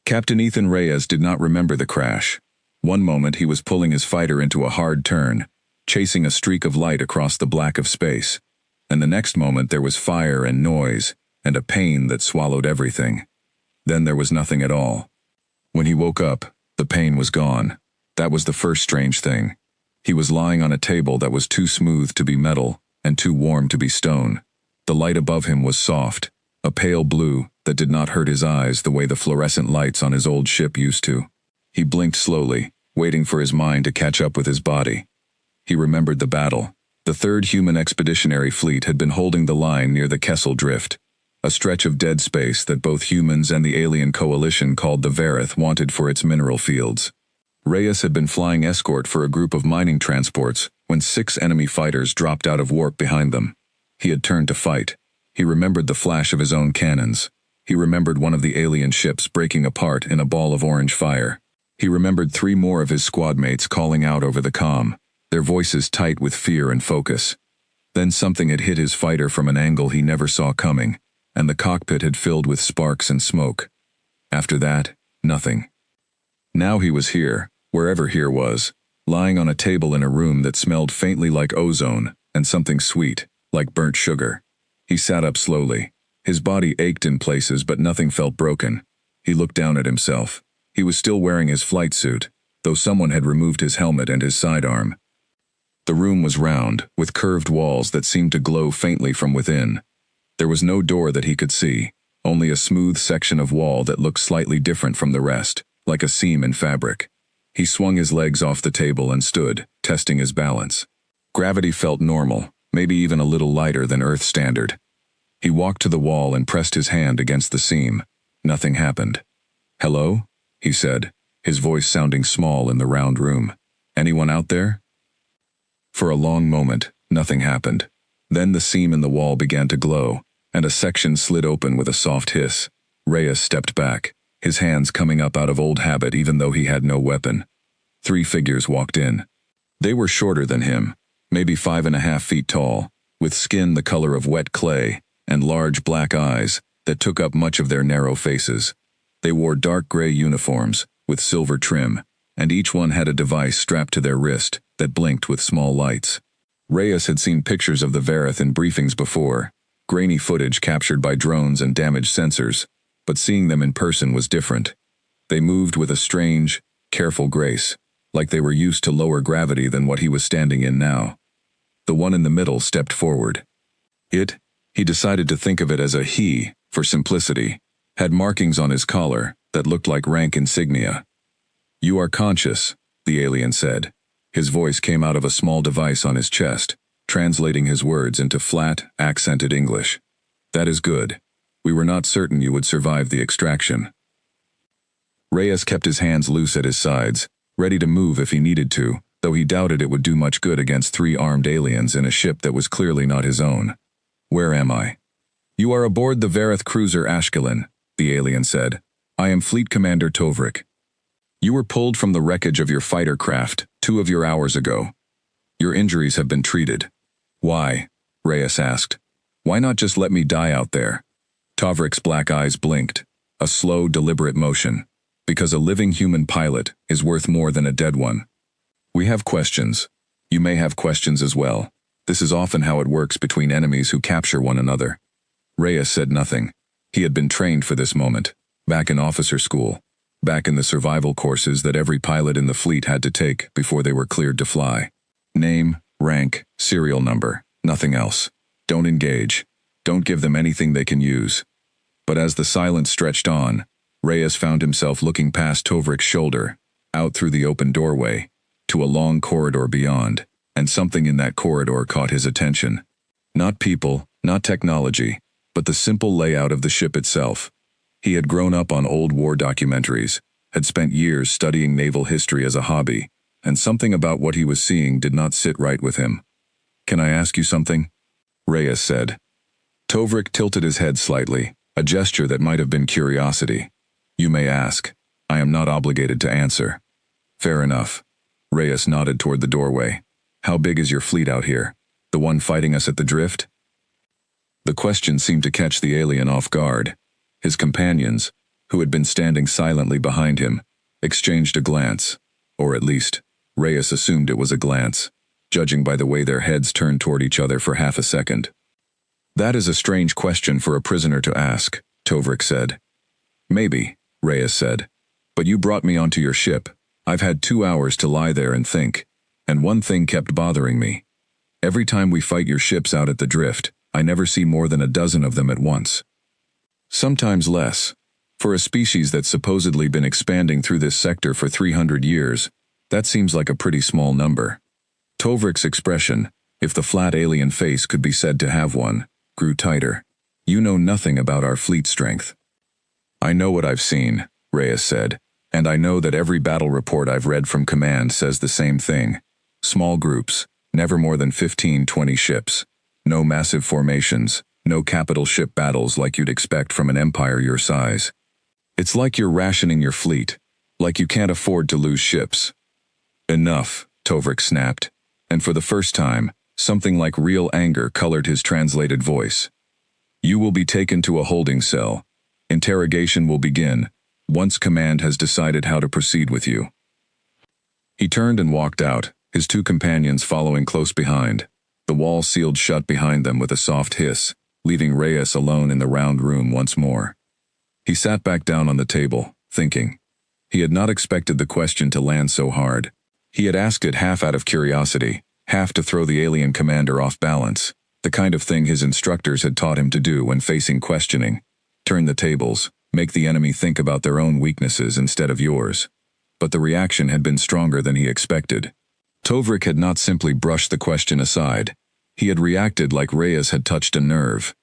Captain Ethan Reyes did not remember the crash. One moment he was pulling his fighter into a hard turn, chasing a streak of light across the black of space, and the next moment there was fire and noise, and a pain that swallowed everything. Then there was nothing at all. When he woke up, the pain was gone. That was the first strange thing. He was lying on a table that was too smooth to be metal, and too warm to be stone. The light above him was soft, a pale blue that did not hurt his eyes the way the fluorescent lights on his old ship used to. He blinked slowly, waiting for his mind to catch up with his body. He remembered the battle. The 3rd Human Expeditionary Fleet had been holding the line near the Kessel Drift, a stretch of dead space that both humans and the alien coalition called the Vareth wanted for its mineral fields. Reyes had been flying escort for a group of mining transports when 6 enemy fighters dropped out of warp behind them. He had turned to fight. He remembered the flash of his own cannons. He remembered one of the alien ships breaking apart in a ball of orange fire. He remembered 3 more of his squad mates calling out over the comm, their voices tight with fear and focus. Then something had hit his fighter from an angle he never saw coming, and the cockpit had filled with sparks and smoke. After that, nothing. Now he was here, wherever here was, lying on a table in a room that smelled faintly like ozone and something sweet, like burnt sugar. He sat up slowly. His body ached in places, but nothing felt broken. He looked down at himself. He was still wearing his flight suit, though someone had removed his helmet and his sidearm. The room was round, with curved walls that seemed to glow faintly from within. There was no door that he could see, only a smooth section of wall that looked slightly different from the rest, like a seam in fabric. He swung his legs off the table and stood, testing his balance. Gravity felt normal, maybe even a little lighter than Earth standard. He walked to the wall and pressed his hand against the seam. Nothing happened. "Hello?" he said, his voice sounding small in the round room. "Anyone out there?" For a long moment, nothing happened. Then the seam in the wall began to glow, and a section slid open with a soft hiss. Reyes stepped back, his hands coming up out of old habit even though he had no weapon. 3 figures walked in. They were shorter than him, maybe 5.5 feet tall, with skin the color of wet clay, and large black eyes that took up much of their narrow faces. They wore dark gray uniforms, with silver trim, and each one had a device strapped to their wrist that blinked with small lights. Reyes had seen pictures of the Vareth in briefings before, grainy footage captured by drones and damaged sensors, but seeing them in person was different. They moved with a strange, careful grace, like they were used to lower gravity than what he was standing in now. The one in the middle stepped forward. He decided to think of it as a he, for simplicity, had markings on his collar that looked like rank insignia. "You are conscious," the alien said. His voice came out of a small device on his chest, translating his words into flat, accented English. "That is good. We were not certain you would survive the extraction." Reyes kept his hands loose at his sides, ready to move if he needed to, though he doubted it would do much good against 3 armed aliens in a ship that was clearly not his own. "Where am I?" "You are aboard the Vareth cruiser Ashkelon," the alien said. "I am Fleet Commander Tovrik. You were pulled from the wreckage of your fighter craft 2 of your hours ago. Your injuries have been treated." "Why?" Reyes asked. "Why not just let me die out there?" Tovrik's black eyes blinked, a slow, deliberate motion. "Because a living human pilot is worth more than a dead one. We have questions. You may have questions as well. This is often how it works between enemies who capture one another." Reyes said nothing. He had been trained for this moment, back in officer school, back in the survival courses that every pilot in the fleet had to take before they were cleared to fly. Name, rank, serial number, nothing else. Don't engage. Don't give them anything they can use. But as the silence stretched on, Reyes found himself looking past Tovrik's shoulder, out through the open doorway, to a long corridor beyond, and something in that corridor caught his attention. Not people, not technology, but the simple layout of the ship itself. He had grown up on old war documentaries, had spent years studying naval history as a hobby, and something about what he was seeing did not sit right with him. "Can I ask you something?" Reyes said. Tovrik tilted his head slightly, a gesture that might have been curiosity. "You may ask. I am not obligated to answer." "Fair enough." Reyes nodded toward the doorway. "How big is your fleet out here? The one fighting us at the drift?" The question seemed to catch the alien off guard. His companions, who had been standing silently behind him, exchanged a glance, or at least, Reyes assumed it was a glance, judging by the way their heads turned toward each other for half a second. "That is a strange question for a prisoner to ask," Tovrik said. "Maybe," Reyes said. "But you brought me onto your ship. I've had 2 hours to lie there and think, and one thing kept bothering me. Every time we fight your ships out at the drift, I never see more than a dozen of them at once. Sometimes less. For a species that's supposedly been expanding through this sector for 300 years, that seems like a pretty small number." Tovrik's expression, if the flat alien face could be said to have one, grew tighter. "You know nothing about our fleet strength." "I know what I've seen," Reyes said, "and I know that every battle report I've read from command says the same thing. Small groups, never more than 15-20 ships. No massive formations, no capital ship battles like you'd expect from an empire your size. It's like you're rationing your fleet, like you can't afford to lose ships." "Enough," Tovrik snapped, and for the first time, something like real anger colored his translated voice. "You will be taken to a holding cell. Interrogation will begin, once command has decided how to proceed with you." He turned and walked out, his 2 companions following close behind. The wall sealed shut behind them with a soft hiss, leaving Reyes alone in the round room once more. He sat back down on the table, thinking. He had not expected the question to land so hard. He had asked it half out of curiosity, half to throw the alien commander off balance, the kind of thing his instructors had taught him to do when facing questioning. Turn the tables, make the enemy think about their own weaknesses instead of yours. But the reaction had been stronger than he expected. Tovrik had not simply brushed the question aside. He had reacted like Reyes had touched a nerve.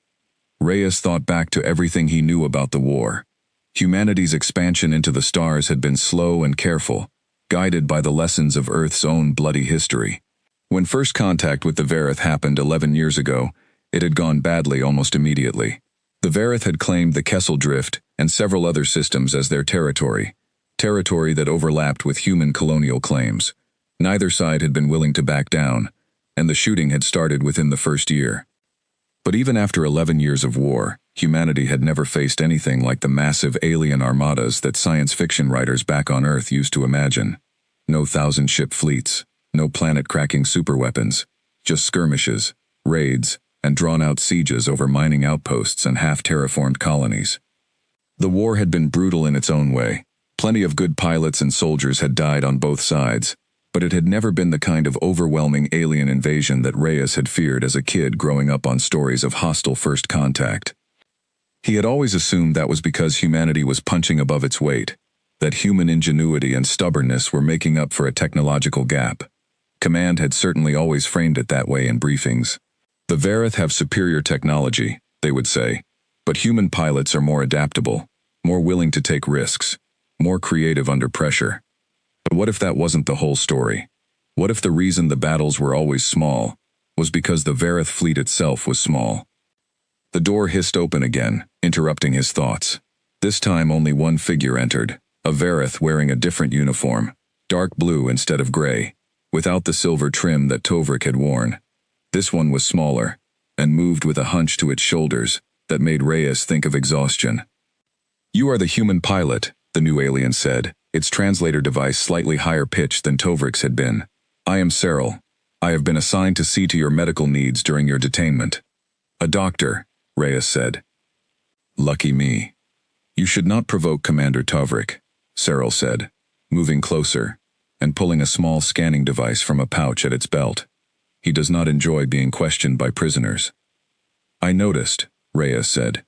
Reyes thought back to everything he knew about the war. Humanity's expansion into the stars had been slow and careful, guided by the lessons of Earth's own bloody history. When first contact with the Vareth happened 11 years ago, it had gone badly almost immediately. The Vareth had claimed the Kessel Drift and several other systems as their territory that overlapped with human colonial claims. Neither side had been willing to back down, and the shooting had started within the first year. But even after 11 years of war, humanity had never faced anything like the massive alien armadas that science fiction writers back on Earth used to imagine. No 1,000-ship fleets, no planet-cracking superweapons, just skirmishes, raids, and drawn-out sieges over mining outposts and half-terraformed colonies. The war had been brutal in its own way. Plenty of good pilots and soldiers had died on both sides, but it had never been the kind of overwhelming alien invasion that Reyes had feared as a kid growing up on stories of hostile first contact. He had always assumed that was because humanity was punching above its weight, that human ingenuity and stubbornness were making up for a technological gap. Command had certainly always framed it that way in briefings. The Vareth have superior technology, they would say, but human pilots are more adaptable, more willing to take risks, more creative under pressure. But what if that wasn't the whole story? What if the reason the battles were always small was because the Vareth fleet itself was small? The door hissed open again, interrupting his thoughts. This time only one figure entered, a Vareth wearing a different uniform, dark blue instead of gray, without the silver trim that Tovrik had worn. This one was smaller, and moved with a hunch to its shoulders that made Reyes think of exhaustion. "You are the human pilot," the new alien said, its translator device slightly higher pitched than Tovrik's had been. "I am Cyril. I have been assigned to see to your medical needs during your detainment." "A doctor," Reyes said. "Lucky me." "You should not provoke Commander Tovrik," Cyril said, moving closer, and pulling a small scanning device from a pouch at its belt. "He does not enjoy being questioned by prisoners." "I noticed," Reyes said.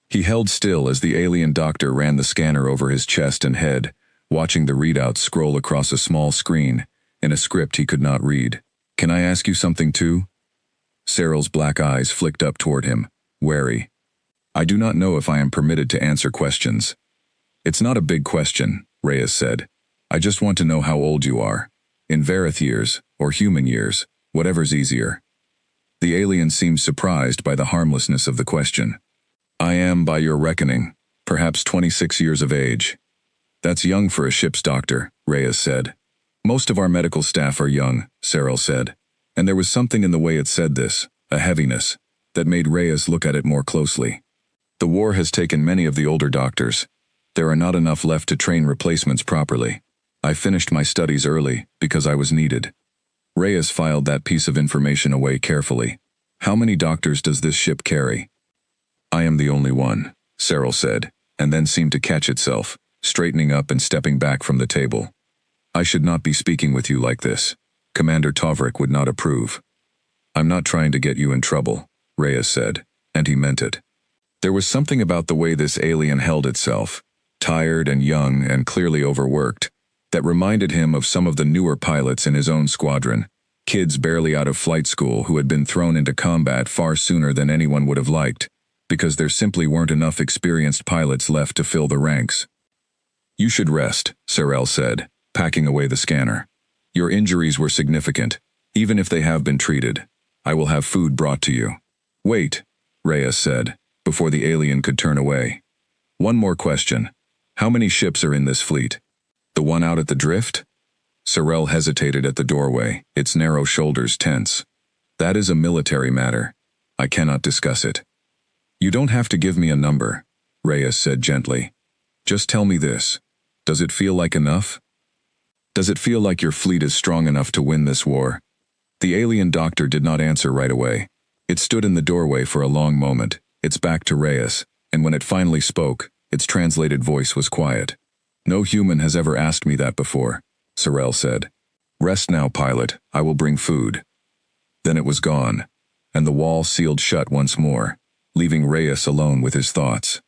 He held still as the alien doctor ran the scanner over his chest and head, watching the readouts scroll across a small screen, in a script he could not read. "Can I ask you something too?" Cyril's black eyes flicked up toward him, wary. "I do not know if I am permitted to answer questions." "It's not a big question," Reyes said. "I just want to know how old you are. In Vareth years, or human years, whatever's easier." The alien seemed surprised by the harmlessness of the question. "I am, by your reckoning, perhaps 26 years of age." "That's young for a ship's doctor," Reyes said. "Most of our medical staff are young," Cyril said. And there was something in the way it said this, a heaviness, that made Reyes look at it more closely. "The war has taken many of the older doctors. There are not enough left to train replacements properly. I finished my studies early because I was needed. Reyes filed that piece of information away carefully. How many doctors does this ship carry? I am the only one, Cyril said, and then seemed to catch itself, straightening up and stepping back from the table. I should not be speaking with you like this. Commander Tovrik would not approve. I'm not trying to get you in trouble, Reyes said, and he meant it. There was something about the way this alien held itself, tired and young and clearly overworked, that reminded him of some of the newer pilots in his own squadron, kids barely out of flight school who had been thrown into combat far sooner than anyone would have liked, because there simply weren't enough experienced pilots left to fill the ranks. You should rest, Cyril said, packing away the scanner. Your injuries were significant, even if they have been treated. I will have food brought to you. Wait, Reyes said, before the alien could turn away. One more question. How many ships are in this fleet? The one out at the drift? Cyril hesitated at the doorway, its narrow shoulders tense. That is a military matter. I cannot discuss it. You don't have to give me a number, Reyes said gently. Just tell me this. Does it feel like enough? Does it feel like your fleet is strong enough to win this war? The alien doctor did not answer right away. It stood in the doorway for a long moment, its back to Reyes, and when it finally spoke, its translated voice was quiet. No human has ever asked me that before, Cyril said. Rest now, pilot, I will bring food. Then it was gone, and the wall sealed shut once more, leaving Reyes alone with his thoughts.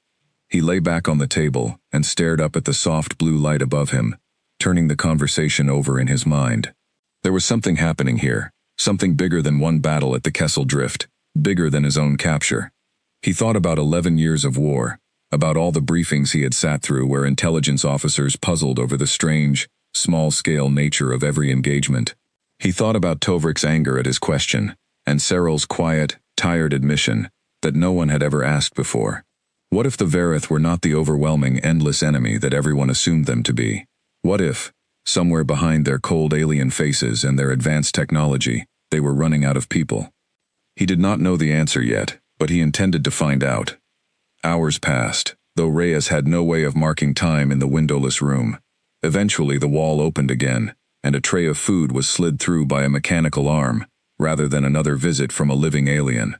He lay back on the table and stared up at the soft blue light above him, turning the conversation over in his mind. There was something happening here, something bigger than one battle at the Kessel Drift, bigger than his own capture. He thought about 11 years of war, about all the briefings he had sat through where intelligence officers puzzled over the strange, small-scale nature of every engagement. He thought about Tovrik's anger at his question, and Cyril's quiet, tired admission that no one had ever asked before. What if the Vareth were not the overwhelming, endless enemy that everyone assumed them to be? What if, somewhere behind their cold alien faces and their advanced technology, they were running out of people? He did not know the answer yet, but he intended to find out. Hours passed, though Reyes had no way of marking time in the windowless room. Eventually the wall opened again, and a tray of food was slid through by a mechanical arm, rather than another visit from a living alien.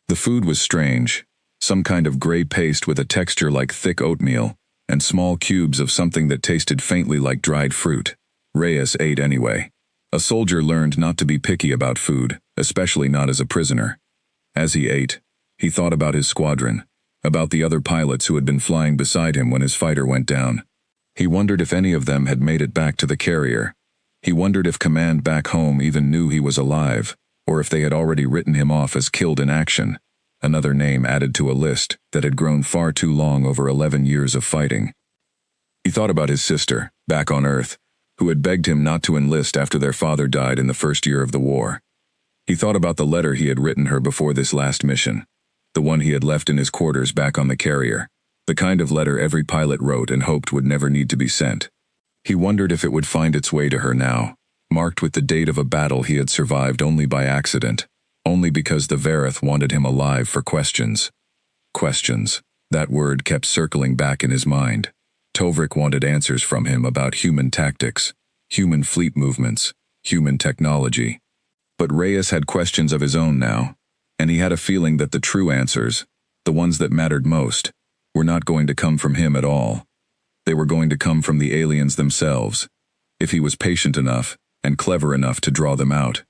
The food was strange, some kind of gray paste with a texture like thick oatmeal, and small cubes of something that tasted faintly like dried fruit. Reyes ate anyway. A soldier learned not to be picky about food, especially not as a prisoner. As he ate, he thought about his squadron, about the other pilots who had been flying beside him when his fighter went down. He wondered if any of them had made it back to the carrier. He wondered if command back home even knew he was alive, or if they had already written him off as killed in action, another name added to a list that had grown far too long over 11 years of fighting. He thought about his sister, back on Earth, who had begged him not to enlist after their father died in the first year of the war. He thought about the letter he had written her before this last mission, the one he had left in his quarters back on the carrier, the kind of letter every pilot wrote and hoped would never need to be sent. He wondered if it would find its way to her now, marked with the date of a battle he had survived only by accident, only because the Vareth wanted him alive for questions. Questions. That word kept circling back in his mind. Tovrik wanted answers from him about human tactics, human fleet movements, human technology. But Reyes had questions of his own now, and he had a feeling that the true answers, the ones that mattered most, were not going to come from him at all. They were going to come from the aliens themselves, if he was patient enough and clever enough to draw them out.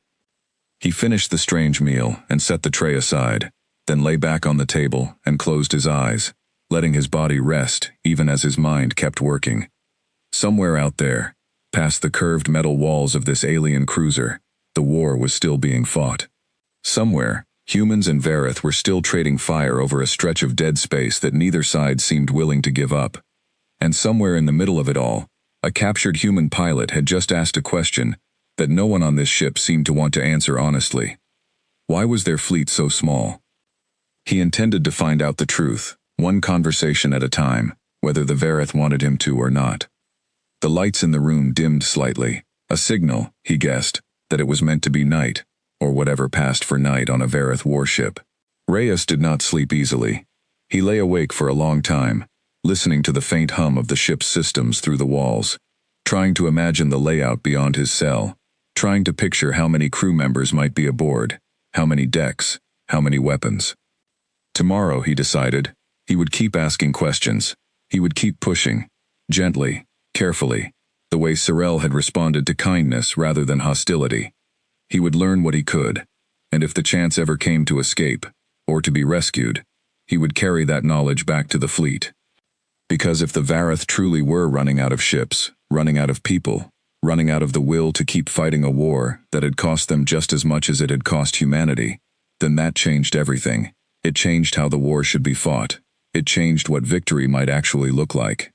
He finished the strange meal and set the tray aside, then lay back on the table and closed his eyes, letting his body rest even as his mind kept working. Somewhere out there, past the curved metal walls of this alien cruiser, the war was still being fought. Somewhere, humans and Vareth were still trading fire over a stretch of dead space that neither side seemed willing to give up. And somewhere in the middle of it all, a captured human pilot had just asked a question that no one on this ship seemed to want to answer honestly. Why was their fleet so small? He intended to find out the truth, one conversation at a time, whether the Vareth wanted him to or not. The lights in the room dimmed slightly, a signal, he guessed, that it was meant to be night, or whatever passed for night on a Vareth warship. Reyes did not sleep easily. He lay awake for a long time, listening to the faint hum of the ship's systems through the walls, trying to imagine the layout beyond his cell, trying to picture how many crew members might be aboard, how many decks, how many weapons. Tomorrow, he decided, he would keep asking questions. He would keep pushing, gently, carefully, the way Sorel had responded to kindness rather than hostility. He would learn what he could, and if the chance ever came to escape, or to be rescued, he would carry that knowledge back to the fleet. Because if the Vareth truly were running out of ships, running out of people, running out of the will to keep fighting a war that had cost them just as much as it had cost humanity, then that changed everything. It changed how the war should be fought. It changed what victory might actually look like.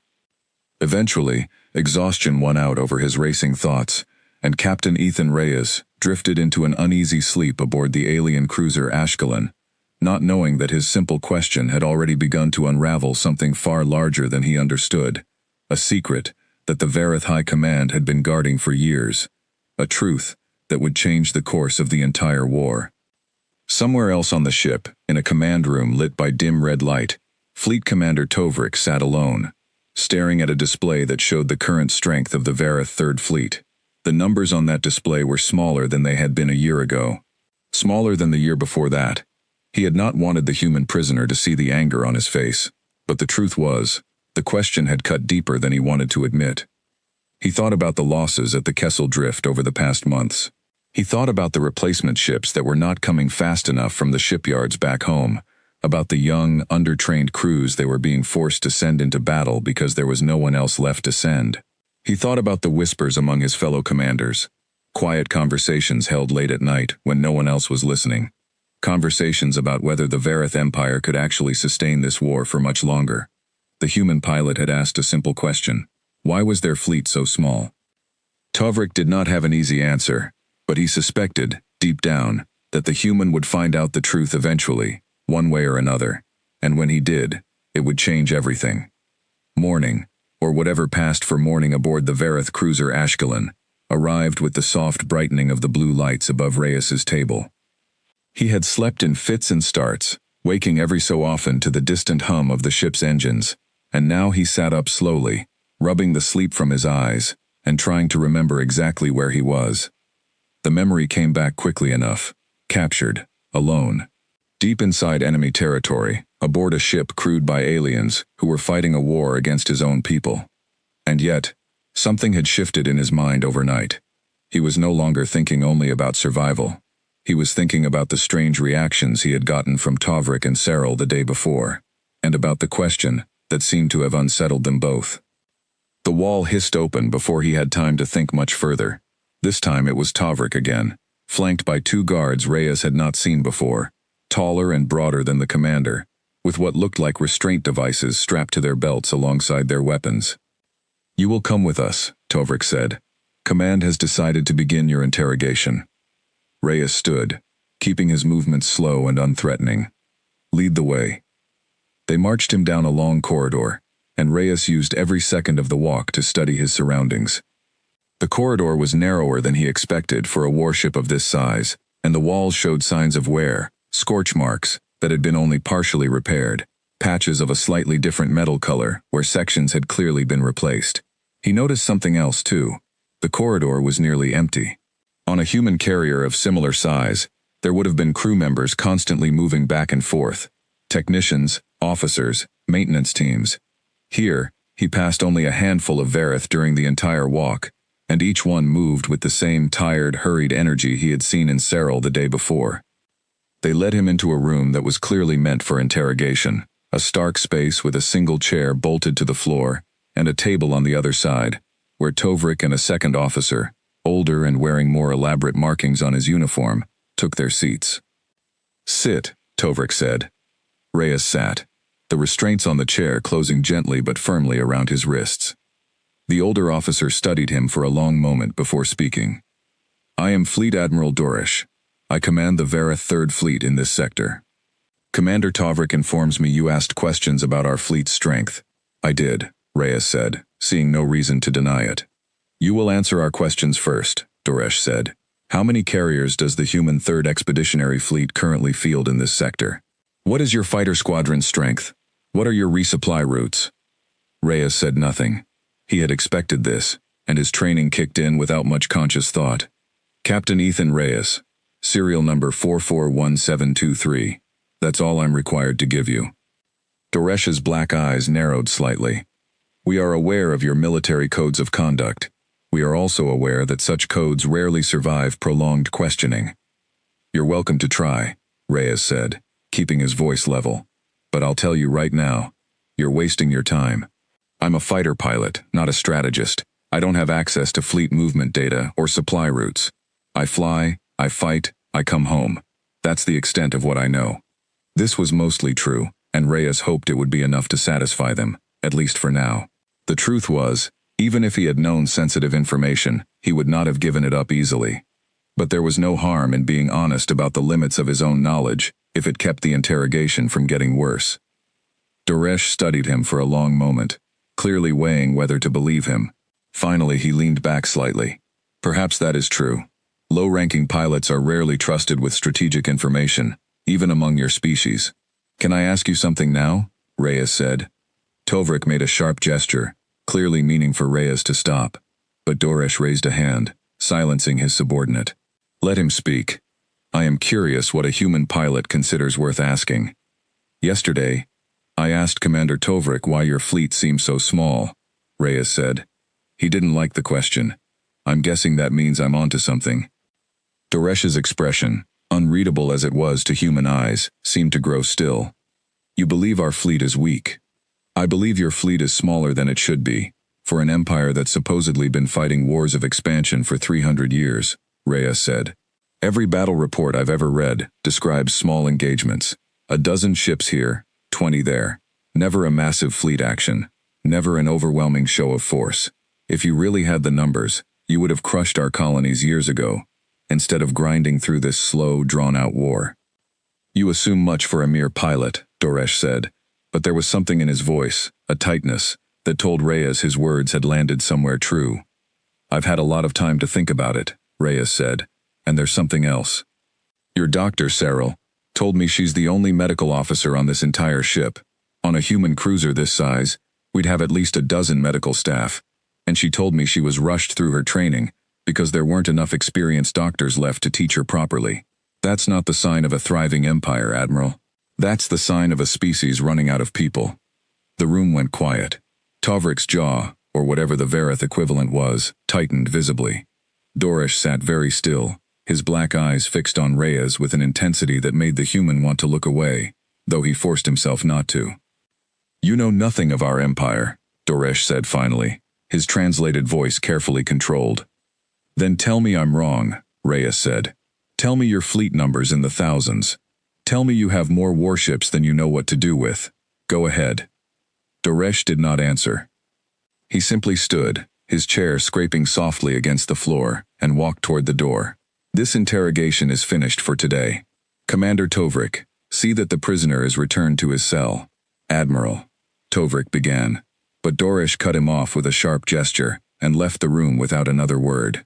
Eventually, exhaustion won out over his racing thoughts, and Captain Ethan Reyes drifted into an uneasy sleep aboard the alien cruiser Ashkelon, not knowing that his simple question had already begun to unravel something far larger than he understood, a secret that the Vareth High Command had been guarding for years, a truth that would change the course of the entire war. Somewhere else on the ship, in a command room lit by dim red light, Fleet Commander Tovrik sat alone, staring at a display that showed the current strength of the Vareth Third Fleet. The numbers on that display were smaller than they had been a year ago, smaller than the year before that. He had not wanted the human prisoner to see the anger on his face, but the truth was, the question had cut deeper than he wanted to admit. He thought about the losses at the Kessel Drift over the past months. He thought about the replacement ships that were not coming fast enough from the shipyards back home, about the young, undertrained crews they were being forced to send into battle because there was no one else left to send. He thought about the whispers among his fellow commanders, quiet conversations held late at night when no one else was listening, conversations about whether the Vareth Empire could actually sustain this war for much longer. The human pilot had asked a simple question: why was their fleet so small? Tovrik did not have an easy answer, but he suspected, deep down, that the human would find out the truth eventually, one way or another, and when he did, it would change everything. Morning, or whatever passed for morning aboard the Vareth cruiser Ashkelon, arrived with the soft brightening of the blue lights above Reyes's table. He had slept in fits and starts, waking every so often to the distant hum of the ship's engines, and now he sat up slowly, rubbing the sleep from his eyes, and trying to remember exactly where he was. The memory came back quickly enough, captured, alone, deep inside enemy territory, aboard a ship crewed by aliens who were fighting a war against his own people. And yet, something had shifted in his mind overnight. He was no longer thinking only about survival. He was thinking about the strange reactions he had gotten from Tovrik and Cyril the day before, and about the question that seemed to have unsettled them both. The wall hissed open before he had time to think much further. This time it was Tovrik again, flanked by two guards Reyes had not seen before, taller and broader than the commander, with what looked like restraint devices strapped to their belts alongside their weapons. "You will come with us," Tovrik said. "Command has decided to begin your interrogation." Reyes stood, keeping his movements slow and unthreatening. "Lead the way." They marched him down a long corridor, and Reyes used every second of the walk to study his surroundings. The corridor was narrower than he expected for a warship of this size, and the walls showed signs of wear, scorch marks that had been only partially repaired, patches of a slightly different metal color where sections had clearly been replaced. He noticed something else too. The corridor was nearly empty. On a human carrier of similar size, there would have been crew members constantly moving back and forth, technicians, officers, maintenance teams. Here, he passed only a handful of Vareth during the entire walk, and each one moved with the same tired, hurried energy he had seen in Cyril the day before. They led him into a room that was clearly meant for interrogation, a stark space with a single chair bolted to the floor, and a table on the other side, where Tovrik and a second officer, older and wearing more elaborate markings on his uniform, took their seats. "Sit," Tovrik said. Reyes sat, the restraints on the chair closing gently but firmly around his wrists. The older officer studied him for a long moment before speaking. "I am Fleet Admiral Dorish. I command the Vareth Third Fleet in this sector. Commander Tovrik informs me you asked questions about our fleet's strength." "I did," Reyes said, seeing no reason to deny it. "You will answer our questions first," Dorish said. "How many carriers does the human Third Expeditionary Fleet currently field in this sector? What is your fighter squadron's strength? What are your resupply routes? Reyes said nothing. He had expected this, and his training kicked in without much conscious thought. Captain Ethan Reyes, serial number 441723. That's all I'm required to give you. Doresh's black eyes narrowed slightly. We are aware of your military codes of conduct. We are also aware that such codes rarely survive prolonged questioning. You're welcome to try, Reyes said, keeping his voice level. But I'll tell you right now, you're wasting your time. I'm a fighter pilot, not a strategist. I don't have access to fleet movement data or supply routes. I fly, I fight, I come home. That's the extent of what I know. This was mostly true, and Reyes hoped it would be enough to satisfy them, at least for now. The truth was, even if he had known sensitive information, he would not have given it up easily. But there was no harm in being honest about the limits of his own knowledge, if it kept the interrogation from getting worse. Doresh studied him for a long moment, clearly weighing whether to believe him. Finally, he leaned back slightly. Perhaps that is true. Low-ranking pilots are rarely trusted with strategic information, even among your species. Can I ask you something now? Reyes said. Tovrik made a sharp gesture, clearly meaning for Reyes to stop, but Doresh raised a hand, silencing his subordinate. Let him speak. I am curious what a human pilot considers worth asking. Yesterday, I asked Commander Tovrik why your fleet seems so small, Reyes said. He didn't like the question. I'm guessing that means I'm onto something. Doresh's expression, unreadable as it was to human eyes, seemed to grow still. You believe our fleet is weak. I believe your fleet is smaller than it should be, for an empire that's supposedly been fighting wars of expansion for 300 years, Reyes said. Every battle report I've ever read describes small engagements. A dozen ships here, 20 there. Never a massive fleet action. Never an overwhelming show of force. If you really had the numbers, you would have crushed our colonies years ago, instead of grinding through this slow, drawn-out war. You assume much for a mere pilot, Doresh said, but there was something in his voice, a tightness, that told Reyes his words had landed somewhere true. I've had a lot of time to think about it, Reyes said, and there's something else. Your doctor, Cyril, told me she's the only medical officer on this entire ship. On a human cruiser this size, we'd have at least a dozen medical staff, and she told me she was rushed through her training because there weren't enough experienced doctors left to teach her properly. That's not the sign of a thriving empire, Admiral. That's the sign of a species running out of people. The room went quiet. Tovrik's jaw, or whatever the Verith equivalent was, tightened visibly. Doresh sat very still, his black eyes fixed on Reyes with an intensity that made the human want to look away, though he forced himself not to. You know nothing of our empire, Doresh said finally, his translated voice carefully controlled. Then tell me I'm wrong, Reyes said. Tell me your fleet number's in the thousands. Tell me you have more warships than you know what to do with. Go ahead. Doresh did not answer. He simply stood, his chair scraping softly against the floor, and walked toward the door. This interrogation is finished for today. Commander Tovrik, see that the prisoner is returned to his cell. Admiral, Tovrik began, but Doresh cut him off with a sharp gesture and left the room without another word.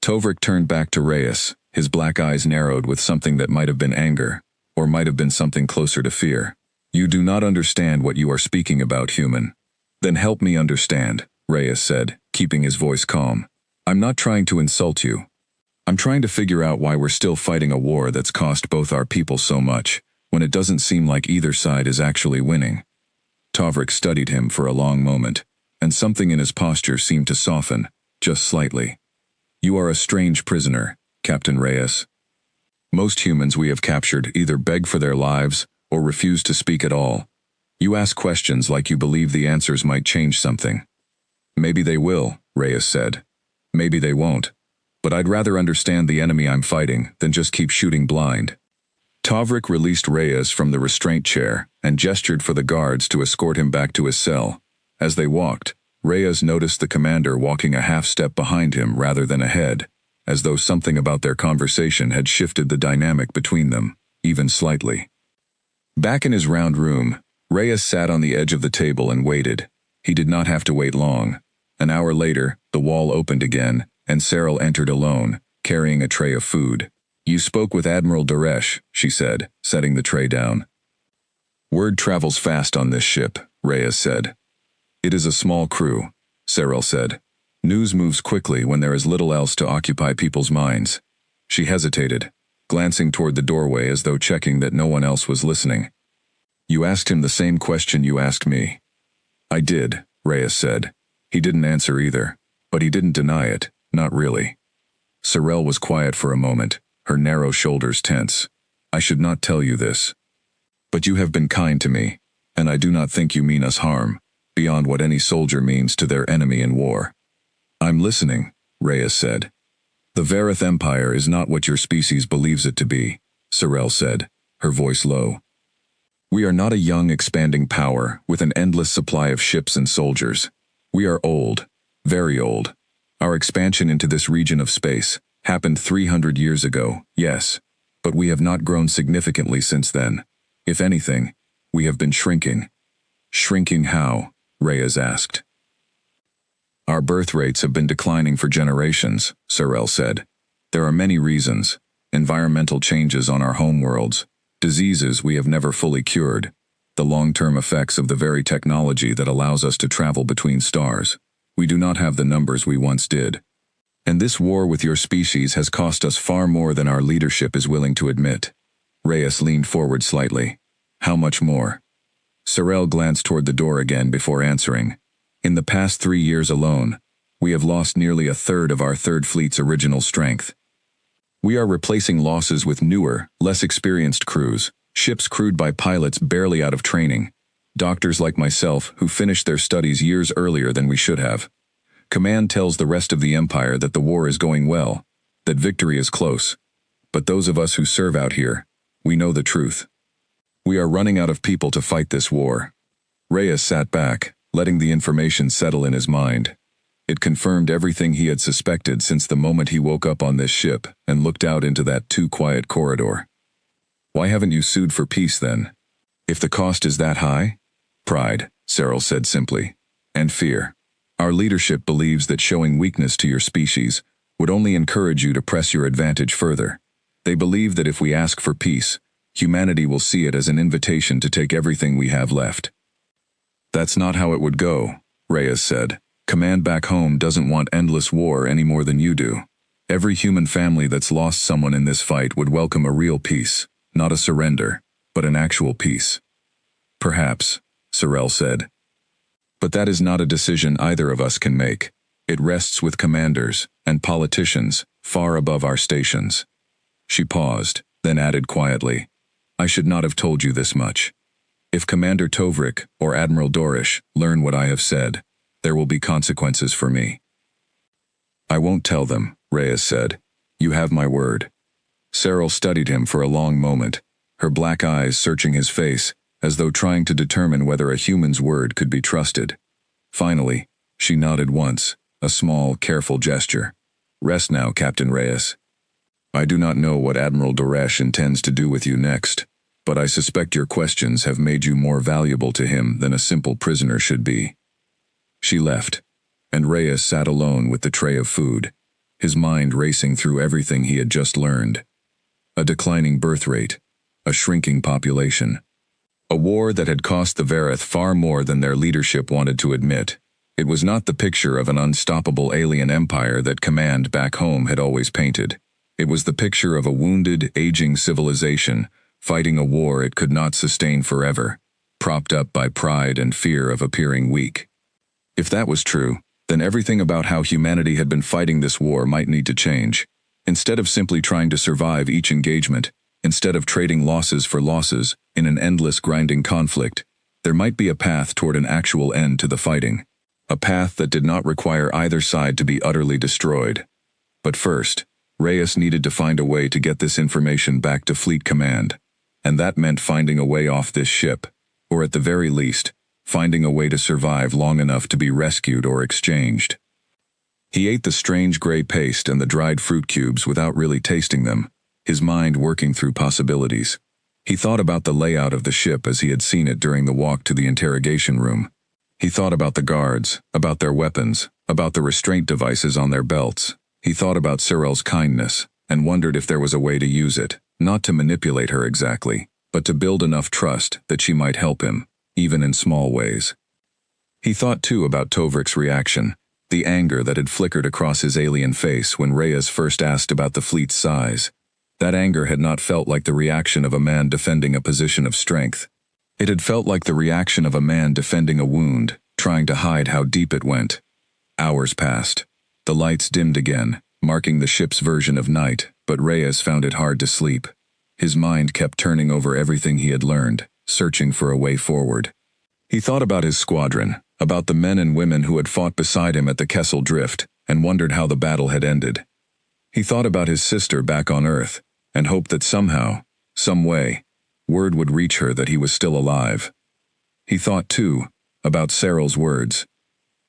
Tovrik turned back to Reyes, his black eyes narrowed with something that might have been anger, or might have been something closer to fear. You do not understand what you are speaking about, human. Then help me understand, Reyes said, keeping his voice calm. I'm not trying to insult you. I'm trying to figure out why we're still fighting a war that's cost both our people so much, when it doesn't seem like either side is actually winning. Tovrik studied him for a long moment, and something in his posture seemed to soften, just slightly. You are a strange prisoner, Captain Reyes. Most humans we have captured either beg for their lives or refuse to speak at all. You ask questions like you believe the answers might change something. Maybe they will, Reyes said. Maybe they won't. But I'd rather understand the enemy I'm fighting than just keep shooting blind. Tovrik released Reyes from the restraint chair and gestured for the guards to escort him back to his cell. As they walked, Reyes noticed the commander walking a half-step behind him rather than ahead, as though something about their conversation had shifted the dynamic between them, even slightly. Back in his round room, Reyes sat on the edge of the table and waited. He did not have to wait long. An hour later, the wall opened again, and Cyril entered alone, carrying a tray of food. You spoke with Admiral Doresh, she said, setting the tray down. Word travels fast on this ship, Reyes said. It is a small crew, Cyril said. News moves quickly when there is little else to occupy people's minds. She hesitated, glancing toward the doorway as though checking that no one else was listening. You asked him the same question you asked me. I did, Reyes said. He didn't answer either, but he didn't deny it, not really. Cyril was quiet for a moment, her narrow shoulders tense. I should not tell you this. But you have been kind to me, and I do not think you mean us harm, beyond what any soldier means to their enemy in war. I'm listening, Reyes said. The Vareth Empire is not what your species believes it to be, Cyril said, her voice low. We are not a young, expanding power with an endless supply of ships and soldiers. We are old, very old. Our expansion into this region of space happened 300 years ago, yes, but we have not grown significantly since then. If anything, we have been shrinking. Shrinking how? Reyes asked. Our birth rates have been declining for generations, Cyril said. There are many reasons. Environmental changes on our homeworlds, diseases we have never fully cured, the long-term effects of the very technology that allows us to travel between stars. We do not have the numbers we once did. And this war with your species has cost us far more than our leadership is willing to admit. Reyes leaned forward slightly. How much more? Cyril glanced toward the door again before answering. In the past 3 years alone, we have lost nearly a third of our Third Fleet's original strength. We are replacing losses with newer, less experienced crews, ships crewed by pilots barely out of training, doctors like myself who finished their studies years earlier than we should have. Command tells the rest of the Empire that the war is going well, that victory is close. But those of us who serve out here, we know the truth. We are running out of people to fight this war. Reyes sat back, letting the information settle in his mind. It confirmed everything he had suspected since the moment he woke up on this ship and looked out into that too-quiet corridor. Why haven't you sued for peace then? If the cost is that high? Pride, Cyril said simply. And fear. Our leadership believes that showing weakness to your species would only encourage you to press your advantage further. They believe that if we ask for peace, humanity will see it as an invitation to take everything we have left. That's not how it would go, Reyes said. Command back home doesn't want endless war any more than you do. Every human family that's lost someone in this fight would welcome a real peace, not a surrender, but an actual peace. Perhaps, Cyril said. But that is not a decision either of us can make. It rests with commanders and politicians far above our stations. She paused, then added quietly, I should not have told you this much. If Commander Tovrik or Admiral Dorish learn what I have said, there will be consequences for me. I won't tell them, Reyes said. You have my word. Cyril studied him for a long moment, her black eyes searching his face, as though trying to determine whether a human's word could be trusted. Finally, she nodded once, a small, careful gesture. Rest now, Captain Reyes. I do not know what Admiral Dorish intends to do with you next, but I suspect your questions have made you more valuable to him than a simple prisoner should be. She left, and Reyes sat alone with the tray of food, his mind racing through everything he had just learned. A declining birth rate, a shrinking population. A war that had cost the Vareth far more than their leadership wanted to admit. It was not the picture of an unstoppable alien empire that Command back home had always painted. It was the picture of a wounded, aging civilization fighting a war it could not sustain forever, propped up by pride and fear of appearing weak. If that was true, then everything about how humanity had been fighting this war might need to change. Instead of simply trying to survive each engagement, instead of trading losses for losses in an endless grinding conflict, there might be a path toward an actual end to the fighting. A path that did not require either side to be utterly destroyed. But first, Reyes needed to find a way to get this information back to Fleet Command, and that meant finding a way off this ship, or at the very least, finding a way to survive long enough to be rescued or exchanged. He ate the strange gray paste and the dried fruit cubes without really tasting them, his mind working through possibilities. He thought about the layout of the ship as he had seen it during the walk to the interrogation room. He thought about the guards, about their weapons, about the restraint devices on their belts. He thought about Cyril's kindness, and wondered if there was a way to use it, not to manipulate her exactly, but to build enough trust that she might help him, even in small ways. He thought too about Tovrik's reaction, the anger that had flickered across his alien face when Reyes first asked about the fleet's size. That anger had not felt like the reaction of a man defending a position of strength. It had felt like the reaction of a man defending a wound, trying to hide how deep it went. Hours passed. The lights dimmed again, marking the ship's version of night, but Reyes found it hard to sleep. His mind kept turning over everything he had learned, searching for a way forward. He thought about his squadron, about the men and women who had fought beside him at the Kessel Drift, and wondered how the battle had ended. He thought about his sister back on Earth, and hoped that somehow, some way, word would reach her that he was still alive. He thought, too, about Cyril's words.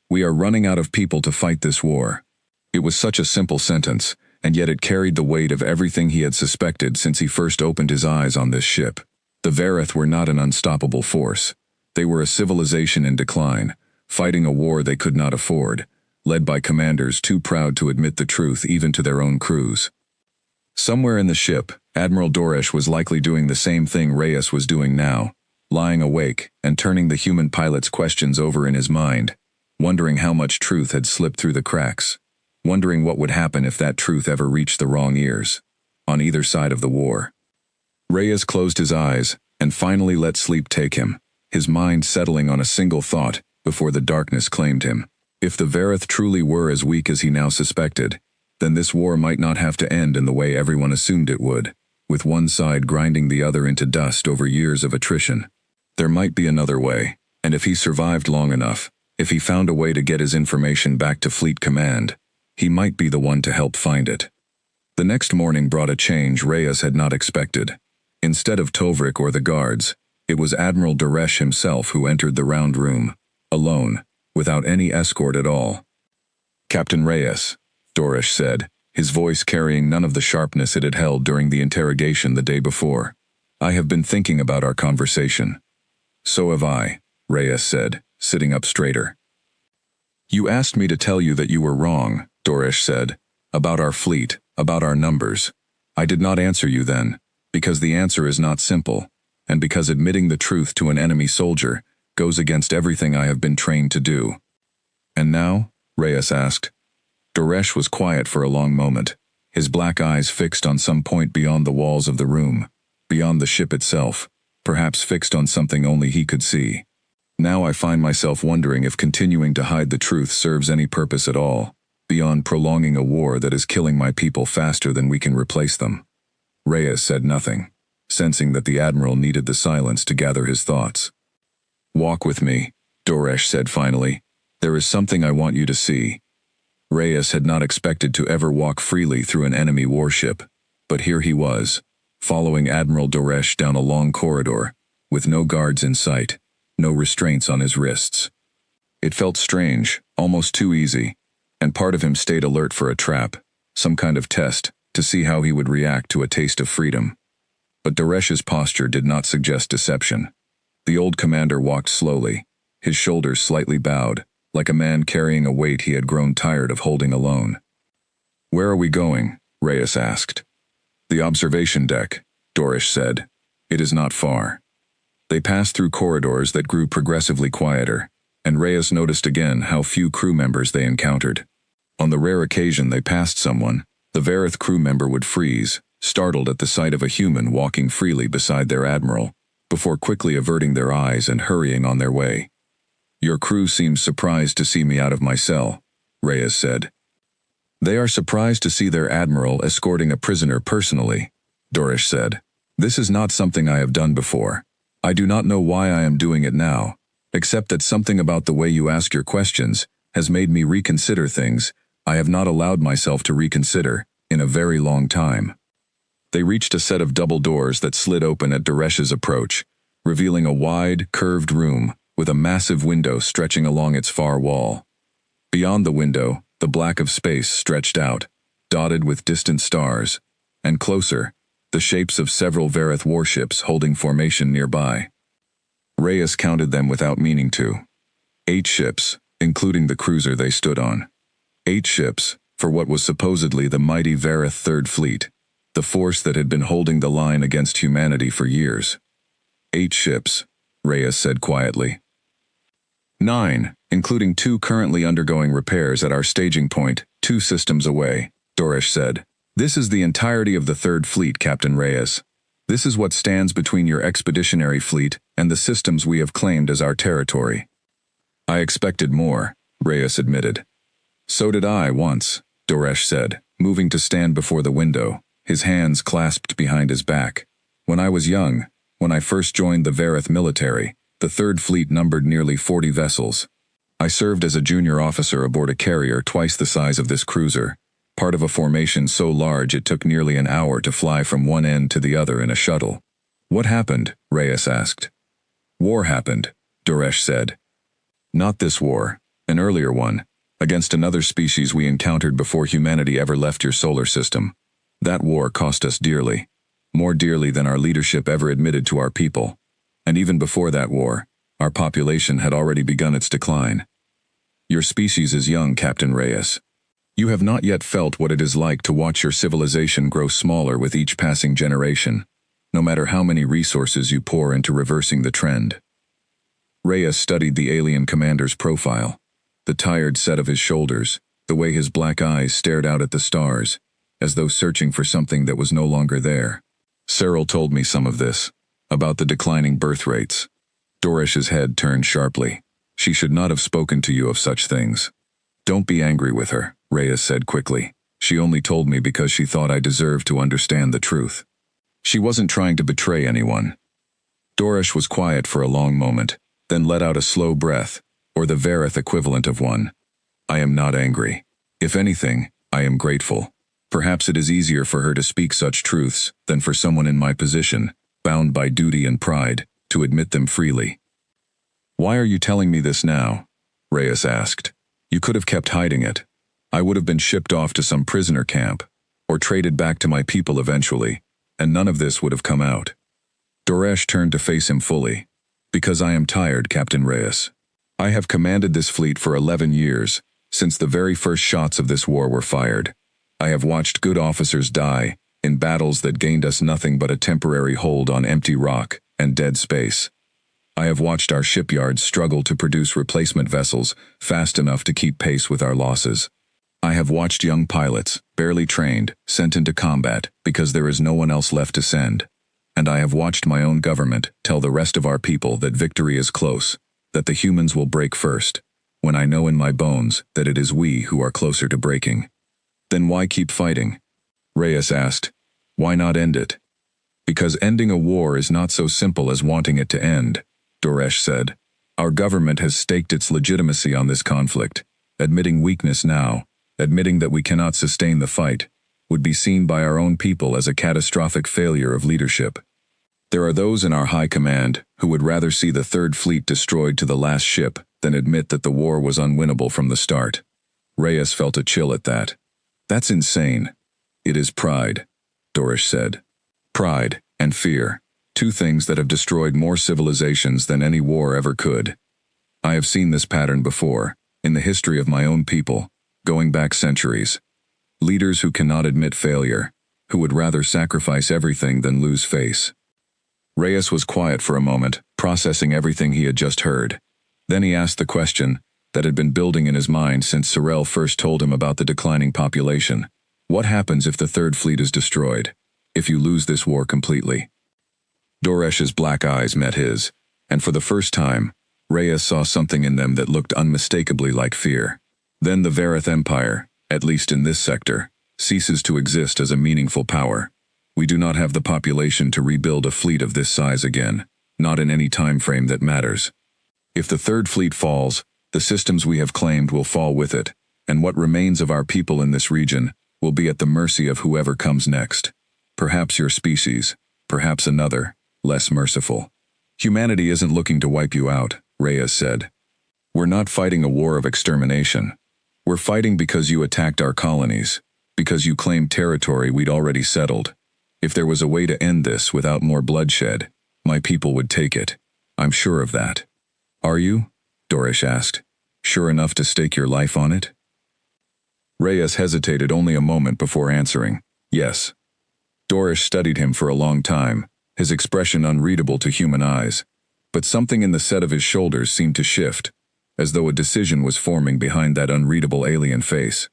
"We are running out of people to fight this war." It was such a simple sentence, and yet it carried the weight of everything he had suspected since he first opened his eyes on this ship. The Vareth were not an unstoppable force. They were a civilization in decline, fighting a war they could not afford, led by commanders too proud to admit the truth even to their own crews. Somewhere in the ship, Admiral Doresh was likely doing the same thing Reyes was doing now, lying awake and turning the human pilot's questions over in his mind, wondering how much truth had slipped through the cracks, wondering what would happen if that truth ever reached the wrong ears, on either side of the war. Reyes closed his eyes and finally let sleep take him, his mind settling on a single thought before the darkness claimed him. If the Vareth truly were as weak as he now suspected, then this war might not have to end in the way everyone assumed it would, with one side grinding the other into dust over years of attrition. There might be another way, and if he survived long enough, if he found a way to get his information back to Fleet Command, he might be the one to help find it. The next morning brought a change Reyes had not expected. Instead of Tovrik or the guards, it was Admiral Doresh himself who entered the round room, alone, without any escort at all. "Captain Reyes," Doresh said, his voice carrying none of the sharpness it had held during the interrogation the day before. "I have been thinking about our conversation." "So have I," Reyes said, sitting up straighter. "You asked me to tell you that you were wrong," Doresh said, "about our fleet, about our numbers. I did not answer you then, because the answer is not simple, and because admitting the truth to an enemy soldier goes against everything I have been trained to do." "And now?" Reyes asked. Doresh was quiet for a long moment, his black eyes fixed on some point beyond the walls of the room, beyond the ship itself, perhaps fixed on something only he could see. "Now I find myself wondering if continuing to hide the truth serves any purpose at all, beyond prolonging a war that is killing my people faster than we can replace them." Reyes said nothing, sensing that the Admiral needed the silence to gather his thoughts. "Walk with me," Doresh said finally. "There is something I want you to see." Reyes had not expected to ever walk freely through an enemy warship, but here he was, following Admiral Doresh down a long corridor, with no guards in sight, no restraints on his wrists. It felt strange, almost too easy, and part of him stayed alert for a trap, some kind of test, to see how he would react to a taste of freedom. But Doresh's posture did not suggest deception. The old commander walked slowly, his shoulders slightly bowed, like a man carrying a weight he had grown tired of holding alone. "Where are we going?" Reyes asked. "The observation deck," Doresh said. "It is not far." They passed through corridors that grew progressively quieter, and Reyes noticed again how few crew members they encountered. On the rare occasion they passed someone, the Vareth crew member would freeze, startled at the sight of a human walking freely beside their admiral, before quickly averting their eyes and hurrying on their way. "Your crew seems surprised to see me out of my cell," Reyes said. "They are surprised to see their admiral escorting a prisoner personally," Doresh said. "This is not something I have done before. I do not know why I am doing it now, except that something about the way you ask your questions has made me reconsider things I have not allowed myself to reconsider in a very long time." They reached a set of double doors that slid open at Doresh's approach, revealing a wide, curved room with a massive window stretching along its far wall. Beyond the window, the black of space stretched out, dotted with distant stars, and closer, the shapes of several Vareth warships holding formation nearby. Reyes counted them without meaning to. 8 ships, including the cruiser they stood on. 8 ships, for what was supposedly the mighty Vareth Third Fleet, the force that had been holding the line against humanity for years. 8 ships, Reyes said quietly. 9, including 2 currently undergoing repairs at our staging point, 2 systems away, Dorish said. This is the entirety of the Third Fleet, Captain Reyes. This is what stands between your expeditionary fleet and the systems we have claimed as our territory. I expected more, Reyes admitted. So did I once, Dorish said, moving to stand before the window, his hands clasped behind his back. When I was young, when I first joined the Vareth military, the Third Fleet numbered nearly 40 vessels. I served as a junior officer aboard a carrier twice the size of this cruiser, part of a formation so large it took nearly an hour to fly from one end to the other in a shuttle. What happened? Reyes asked. War happened, Dorish said. Not this war, an earlier one, against another species we encountered before humanity ever left your solar system. That war cost us dearly, more dearly than our leadership ever admitted to our people. And even before that war, our population had already begun its decline. Your species is young, Captain Reyes. You have not yet felt what it is like to watch your civilization grow smaller with each passing generation, no matter how many resources you pour into reversing the trend. Reyes studied the alien commander's profile, the tired set of his shoulders, the way his black eyes stared out at the stars, as though searching for something that was no longer there. Cyril told me some of this, about the declining birth rates. Dorish's head turned sharply. She should not have spoken to you of such things. Don't be angry with her, Reyes said quickly. She only told me because she thought I deserved to understand the truth. She wasn't trying to betray anyone. Dorish was quiet for a long moment, then let out a slow breath, or the Vareth equivalent of one. I am not angry. If anything, I am grateful. Perhaps it is easier for her to speak such truths than for someone in my position, bound by duty and pride, to admit them freely. Why are you telling me this now? Reyes asked. You could have kept hiding it. I would have been shipped off to some prisoner camp, or traded back to my people eventually, and none of this would have come out. Dorish turned to face him fully. Because I am tired, Captain Reyes. I have commanded this fleet for 11 years, since the very first shots of this war were fired. I have watched good officers die, in battles that gained us nothing but a temporary hold on empty rock and dead space. I have watched our shipyards struggle to produce replacement vessels fast enough to keep pace with our losses. I have watched young pilots, barely trained, sent into combat because there is no one else left to send. And I have watched my own government tell the rest of our people that victory is close, that the humans will break first, when I know in my bones that it is we who are closer to breaking. Then why keep fighting? Reyes asked. Why not end it? Because ending a war is not so simple as wanting it to end, Dorish said. Our government has staked its legitimacy on this conflict. Admitting weakness now, admitting that we cannot sustain the fight, would be seen by our own people as a catastrophic failure of leadership. There are those in our high command who would rather see the Third Fleet destroyed to the last ship than admit that the war was unwinnable from the start. Reyes felt a chill at that. That's insane. It is pride, Dorish said. Pride and fear, 2 things that have destroyed more civilizations than any war ever could. I have seen this pattern before, in the history of my own people, going back centuries. Leaders who cannot admit failure, who would rather sacrifice everything than lose face. Reyes was quiet for a moment, processing everything he had just heard. Then he asked the question that had been building in his mind since Sorel first told him about the declining population. What happens if the Third Fleet is destroyed? If you lose this war completely? Dorish's black eyes met his, and for the first time, Reyes saw something in them that looked unmistakably like fear. Then the Vareth Empire, at least in this sector, ceases to exist as a meaningful power. We do not have the population to rebuild a fleet of this size again, not in any time frame that matters. If the Third Fleet falls, the systems we have claimed will fall with it, and what remains of our people in this region will be at the mercy of whoever comes next. Perhaps your species, perhaps another, less merciful. Humanity isn't looking to wipe you out, Reyes said. We're not fighting a war of extermination. We're fighting because you attacked our colonies, because you claimed territory we'd already settled. If there was a way to end this without more bloodshed, my people would take it. I'm sure of that. Are you? Dorish asked. Sure enough to stake your life on it? Reyes hesitated only a moment before answering. Yes. Dorish studied him for a long time, his expression unreadable to human eyes. But something in the set of his shoulders seemed to shift, as though a decision was forming behind that unreadable alien face.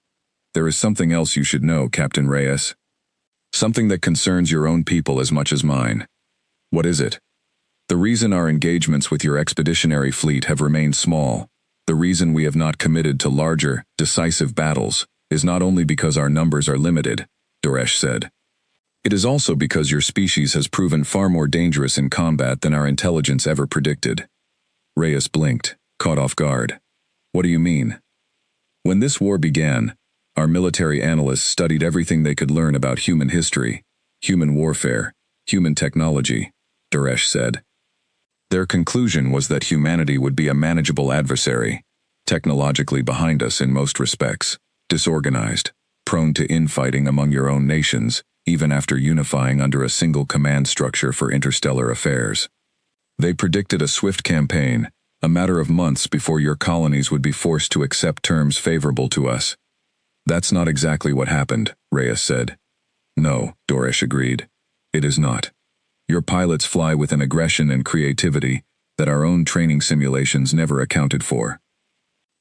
"There is something else you should know, Captain Reyes. Something that concerns your own people as much as mine." "What is it?" "The reason our engagements with your expeditionary fleet have remained small, the reason we have not committed to larger, decisive battles, is not only because our numbers are limited," Doresh said. "It is also because your species has proven far more dangerous in combat than our intelligence ever predicted." Reyes blinked, caught off guard. "What do you mean?" "When this war began, our military analysts studied everything they could learn about human history, human warfare, human technology," Doresh said. "Their conclusion was that humanity would be a manageable adversary, technologically behind us in most respects, disorganized, prone to infighting among your own nations, even after unifying under a single command structure for interstellar affairs. They predicted a swift campaign, a matter of months before your colonies would be forced to accept terms favorable to us." "That's not exactly what happened," Reyes said. "No," Doresh agreed. "It is not. Your pilots fly with an aggression and creativity that our own training simulations never accounted for.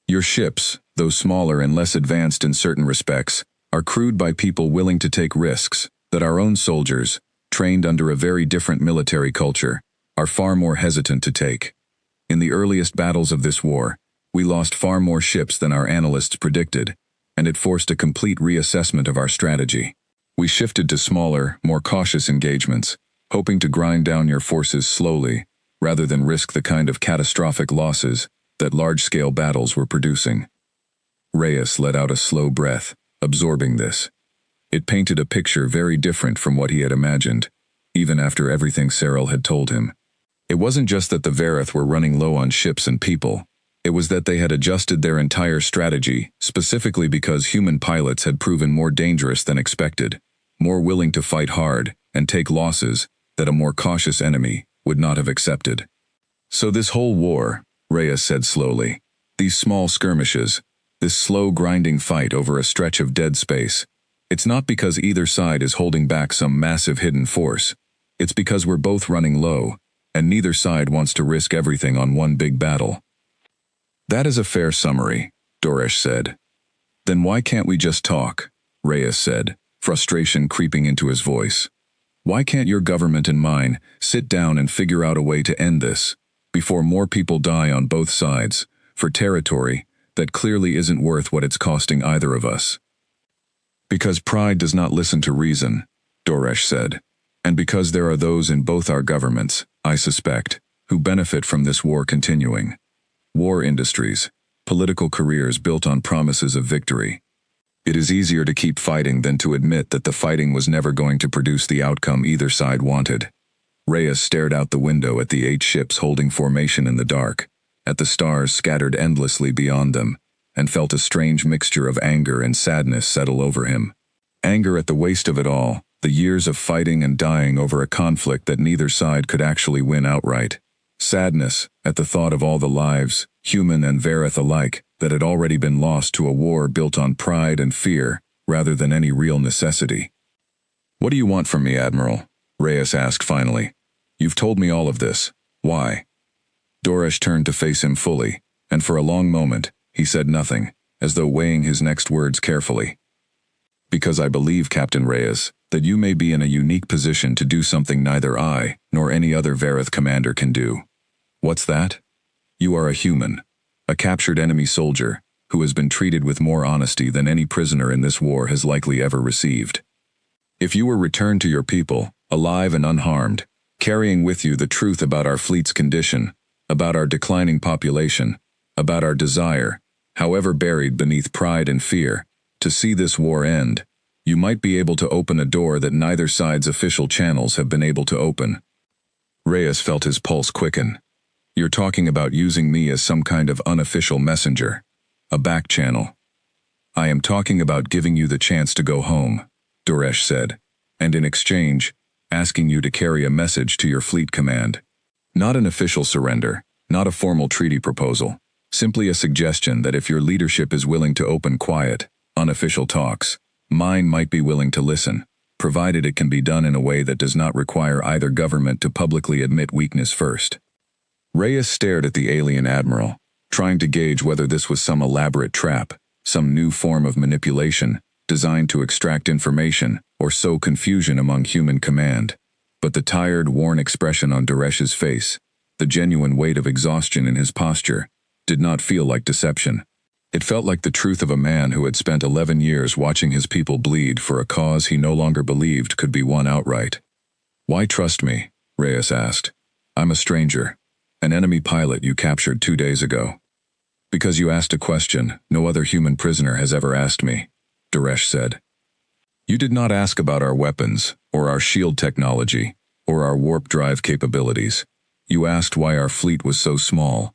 Your ships, though smaller and less advanced in certain respects, are crewed by people willing to take risks that our own soldiers, trained under a very different military culture, are far more hesitant to take. In the earliest battles of this war, we lost far more ships than our analysts predicted, and it forced a complete reassessment of our strategy. We shifted to smaller, more cautious engagements, hoping to grind down your forces slowly, rather than risk the kind of catastrophic losses that large-scale battles were producing." Reyes let out a slow breath, absorbing this. It painted a picture very different from what he had imagined, even after everything Cyril had told him. It wasn't just that the Vareth were running low on ships and people, it was that they had adjusted their entire strategy specifically because human pilots had proven more dangerous than expected, more willing to fight hard and take losses that a more cautious enemy would not have accepted. "So this whole war," Reyes said slowly, "these small skirmishes, this slow grinding fight over a stretch of dead space, it's not because either side is holding back some massive hidden force. It's because we're both running low, and neither side wants to risk everything on one big battle." "That is a fair summary," Doresh said. "Then why can't we just talk?" Reyes said, frustration creeping into his voice. "Why can't your government and mine sit down and figure out a way to end this, before more people die on both sides, for territory that clearly isn't worth what it's costing either of us?" "Because pride does not listen to reason," Doresh said, "and because there are those in both our governments, I suspect, who benefit from this war continuing. War industries, political careers built on promises of victory. It is easier to keep fighting than to admit that the fighting was never going to produce the outcome either side wanted." Reyes stared out the window at the 8 ships holding formation in the dark, at the stars scattered endlessly beyond them, and felt a strange mixture of anger and sadness settle over him. Anger at the waste of it all, the years of fighting and dying over a conflict that neither side could actually win outright. Sadness at the thought of all the lives, human and Vareth alike, that had already been lost to a war built on pride and fear, rather than any real necessity. "What do you want from me, Admiral?" Reyes asked finally. "You've told me all of this. Why?" Doresh turned to face him fully, and for a long moment, he said nothing, as though weighing his next words carefully. "Because I believe, Captain Reyes, that you may be in a unique position to do something neither I nor any other Vareth commander can do." "What's that?" "You are a human, a captured enemy soldier, who has been treated with more honesty than any prisoner in this war has likely ever received. If you were returned to your people, alive and unharmed, carrying with you the truth about our fleet's condition, about our declining population, about our desire, however buried beneath pride and fear, to see this war end, you might be able to open a door that neither side's official channels have been able to open." Reyes felt his pulse quicken. "You're talking about using me as some kind of unofficial messenger, a back channel." "I am talking about giving you the chance to go home," Doresh said, "and in exchange, asking you to carry a message to your fleet command. Not an official surrender, not a formal treaty proposal, simply a suggestion that if your leadership is willing to open quiet, unofficial talks, mine might be willing to listen, provided it can be done in a way that does not require either government to publicly admit weakness first." Reyes stared at the alien admiral, trying to gauge whether this was some elaborate trap, some new form of manipulation, designed to extract information or sow confusion among human command. But the tired, worn expression on Daresh's face, the genuine weight of exhaustion in his posture, did not feel like deception. It felt like the truth of a man who had spent 11 years watching his people bleed for a cause he no longer believed could be won outright. "Why trust me?" Reyes asked. "I'm a stranger, an enemy pilot you captured 2 days ago." "Because you asked a question no other human prisoner has ever asked me," Daresh said. "You did not ask about our weapons, or our shield technology, or our warp drive capabilities. You asked why our fleet was so small.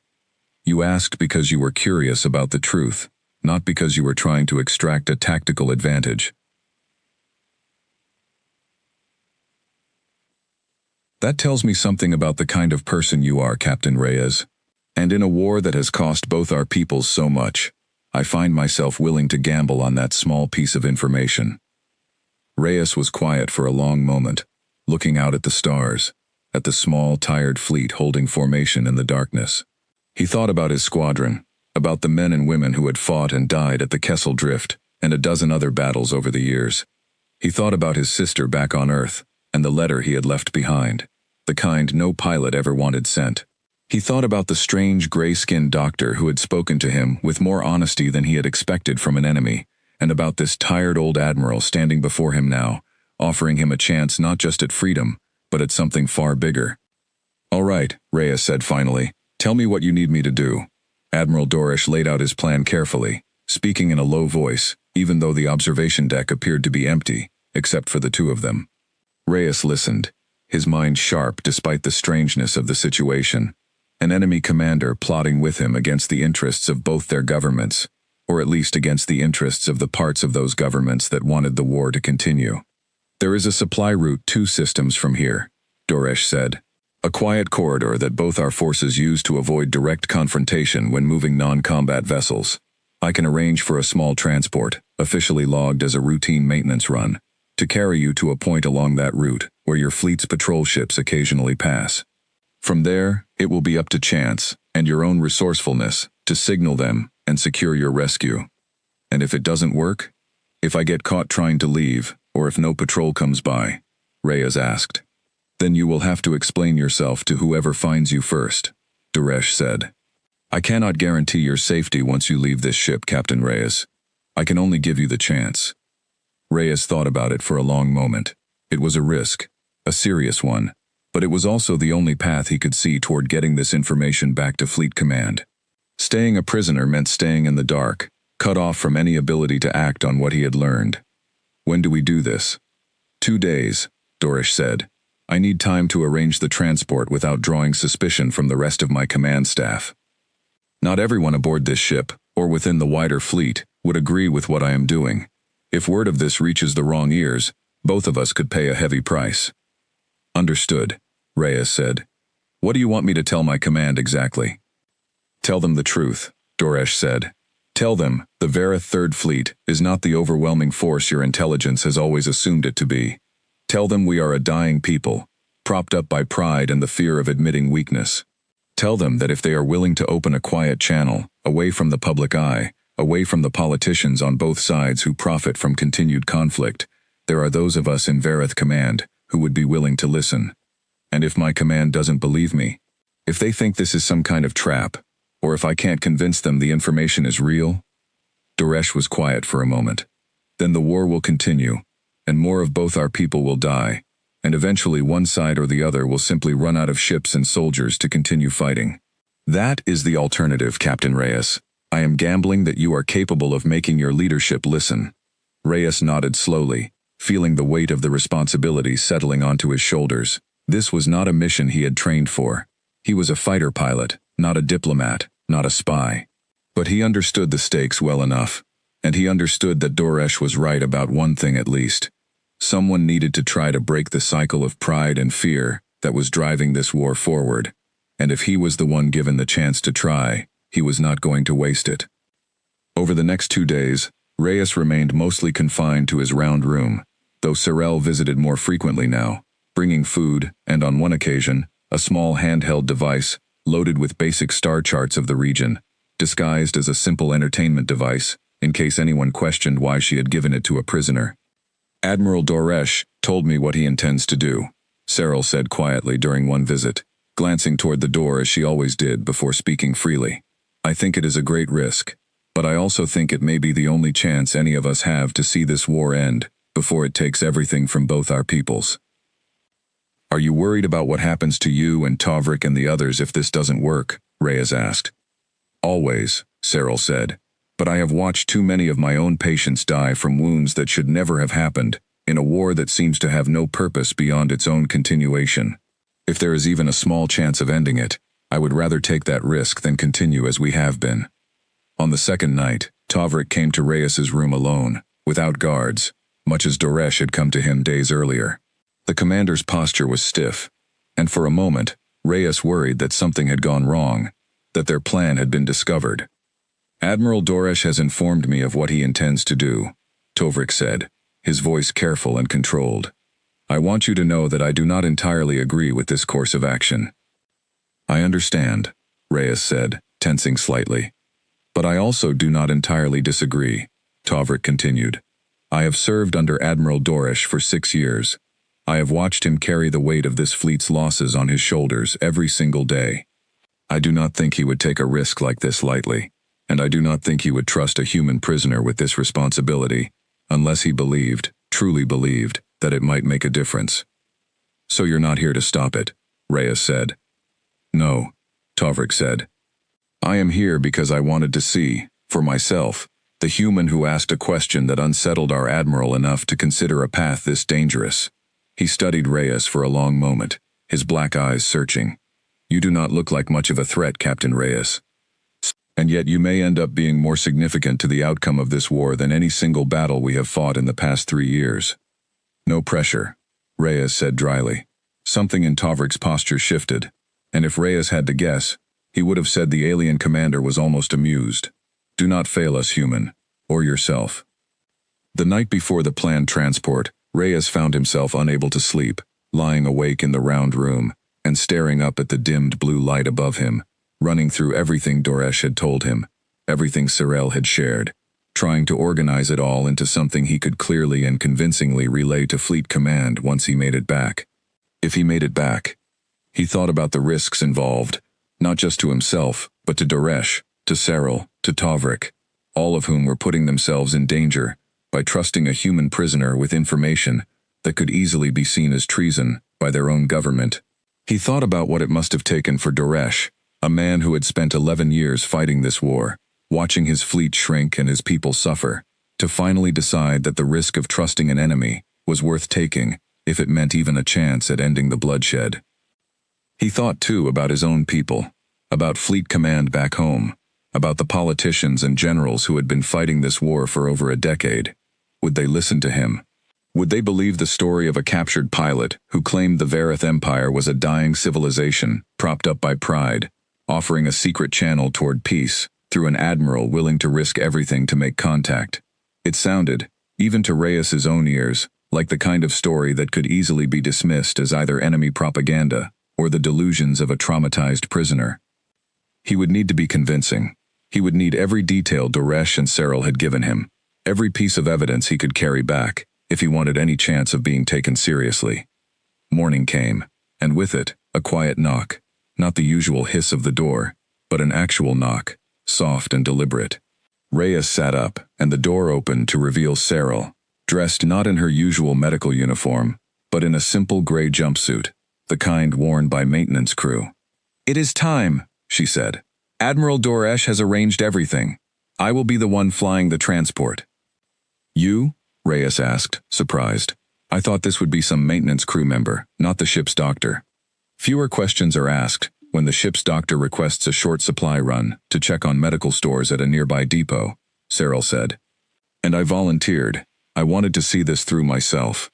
You asked because you were curious about the truth, not because you were trying to extract a tactical advantage." "That tells me something about the kind of person you are, Captain Reyes. And in a war that has cost both our peoples so much, I find myself willing to gamble on that small piece of information." Reyes was quiet for a long moment, looking out at the stars, at the small, tired fleet holding formation in the darkness. He thought about his squadron, about the men and women who had fought and died at the Kessel Drift and a dozen other battles over the years. He thought about his sister back on Earth and the letter he had left behind, the kind no pilot ever wanted sent. He thought about the strange gray-skinned doctor who had spoken to him with more honesty than he had expected from an enemy, and about this tired old admiral standing before him now, offering him a chance not just at freedom, but at something far bigger. "All right," Reyes said finally. "Tell me what you need me to do." Admiral Dorish laid out his plan carefully, speaking in a low voice, even though the observation deck appeared to be empty, except for the two of them. Reyes listened, his mind sharp despite the strangeness of the situation. An enemy commander plotting with him against the interests of both their governments, or at least against the interests of the parts of those governments that wanted the war to continue. "There is a supply route 2 systems from here," Dorish said. "A quiet corridor that both our forces use to avoid direct confrontation when moving non-combat vessels. I can arrange for a small transport, officially logged as a routine maintenance run, to carry you to a point along that route where your fleet's patrol ships occasionally pass. From there, it will be up to chance, and your own resourcefulness, to signal them and secure your rescue. And if it doesn't work? If I get caught trying to leave, or if no patrol comes by?" Reyes asked. "Then you will have to explain yourself to whoever finds you first," Daresh said. "I cannot guarantee your safety once you leave this ship, Captain Reyes. I can only give you the chance." Reyes thought about it for a long moment. It was a risk, a serious one, but it was also the only path he could see toward getting this information back to Fleet Command. Staying a prisoner meant staying in the dark, cut off from any ability to act on what he had learned. "When do we do this?" 2 days, Dorish said. "I need time to arrange the transport without drawing suspicion from the rest of my command staff. Not everyone aboard this ship, or within the wider fleet, would agree with what I am doing. If word of this reaches the wrong ears, both of us could pay a heavy price." "Understood," Reyes said. "What do you want me to tell my command exactly?" "Tell them the truth," Dorish said. "Tell them the Vareth Third Fleet is not the overwhelming force your intelligence has always assumed it to be. Tell them we are a dying people, propped up by pride and the fear of admitting weakness. Tell them that if they are willing to open a quiet channel, away from the public eye, away from the politicians on both sides who profit from continued conflict, there are those of us in Vareth Command who would be willing to listen. And if my command doesn't believe me, if they think this is some kind of trap, or if I can't convince them the information is real." Daresh was quiet for a moment. "Then the war will continue, and more of both our people will die, and eventually one side or the other will simply run out of ships and soldiers to continue fighting. That is the alternative, Captain Reyes. I am gambling that you are capable of making your leadership listen." Reyes nodded slowly, feeling the weight of the responsibility settling onto his shoulders. This was not a mission he had trained for. He was a fighter pilot, not a diplomat, not a spy. But he understood the stakes well enough, and he understood that Dorish was right about one thing at least. Someone needed to try to break the cycle of pride and fear that was driving this war forward, and if he was the one given the chance to try, he was not going to waste it. Over the next 2 days, Reyes remained mostly confined to his round room, though Sorel visited more frequently now, bringing food and, on one occasion, a small handheld device loaded with basic star charts of the region, disguised as a simple entertainment device, in case anyone questioned why she had given it to a prisoner. "Admiral Doresh told me what he intends to do," Cyril said quietly during one visit, glancing toward the door as she always did before speaking freely. "I think it is a great risk, but I also think it may be the only chance any of us have to see this war end before it takes everything from both our peoples." "Are you worried about what happens to you and Tavrik and the others if this doesn't work?" Reyes asked. "Always," Cyril said, "but I have watched too many of my own patients die from wounds that should never have happened, in a war that seems to have no purpose beyond its own continuation. If there is even a small chance of ending it, I would rather take that risk than continue as we have been." On the second night, Tavrik came to Reyes's room alone, without guards, much as Doresh had come to him days earlier. The commander's posture was stiff, and for a moment, Reyes worried that something had gone wrong, that their plan had been discovered. "Admiral Doresh has informed me of what he intends to do," Tavrik said, his voice careful and controlled. "I want you to know that I do not entirely agree with this course of action." "I understand," Reyes said, tensing slightly. "But I also do not entirely disagree," Tavrik continued. "I have served under Admiral Doresh for 6 years. I have watched him carry the weight of this fleet's losses on his shoulders every single day. I do not think he would take a risk like this lightly, and I do not think he would trust a human prisoner with this responsibility, unless he believed, truly believed, that it might make a difference." "So you're not here to stop it," Reyes said. "No," Tavrik said. "I am here because I wanted to see, for myself, the human who asked a question that unsettled our admiral enough to consider a path this dangerous." He studied Reyes for a long moment, his black eyes searching. "You do not look like much of a threat, Captain Reyes. And yet you may end up being more significant to the outcome of this war than any single battle we have fought in the past 3 years. "No pressure," Reyes said dryly. Something in Tavrik's posture shifted, and if Reyes had to guess, he would have said the alien commander was almost amused. "Do not fail us, human, or yourself." The night before the planned transport, Reyes found himself unable to sleep, lying awake in the round room, and staring up at the dimmed blue light above him, running through everything Doresh had told him, everything Cyril had shared, trying to organize it all into something he could clearly and convincingly relay to Fleet Command once he made it back. If he made it back. He thought about the risks involved, not just to himself, but to Doresh, to Cyril, to Tavrik, all of whom were putting themselves in danger by trusting a human prisoner with information that could easily be seen as treason by their own government. He thought about what it must have taken for Doresh, a man who had spent 11 years fighting this war, watching his fleet shrink and his people suffer, to finally decide that the risk of trusting an enemy was worth taking if it meant even a chance at ending the bloodshed. He thought too about his own people, about Fleet Command back home, about the politicians and generals who had been fighting this war for over a decade. Would they listen to him? Would they believe the story of a captured pilot who claimed the Vareth Empire was a dying civilization propped up by pride, offering a secret channel toward peace through an admiral willing to risk everything to make contact? It sounded, even to Reyes's own ears, like the kind of story that could easily be dismissed as either enemy propaganda or the delusions of a traumatized prisoner. He would need to be convincing. He would need every detail Doresh and Cyril had given him, every piece of evidence he could carry back, if he wanted any chance of being taken seriously. Morning came, and with it, a quiet knock, not the usual hiss of the door, but an actual knock, soft and deliberate. Reyes sat up, and the door opened to reveal Cyril, dressed not in her usual medical uniform, but in a simple gray jumpsuit, the kind worn by maintenance crew. "It is time," she said. "Admiral Doresh has arranged everything. I will be the one flying the transport." "You?" Reyes asked, surprised. "I thought this would be some maintenance crew member, not the ship's doctor." "Fewer questions are asked when the ship's doctor requests a short supply run to check on medical stores at a nearby depot," Cyril said. "And I volunteered. I wanted to see this through myself."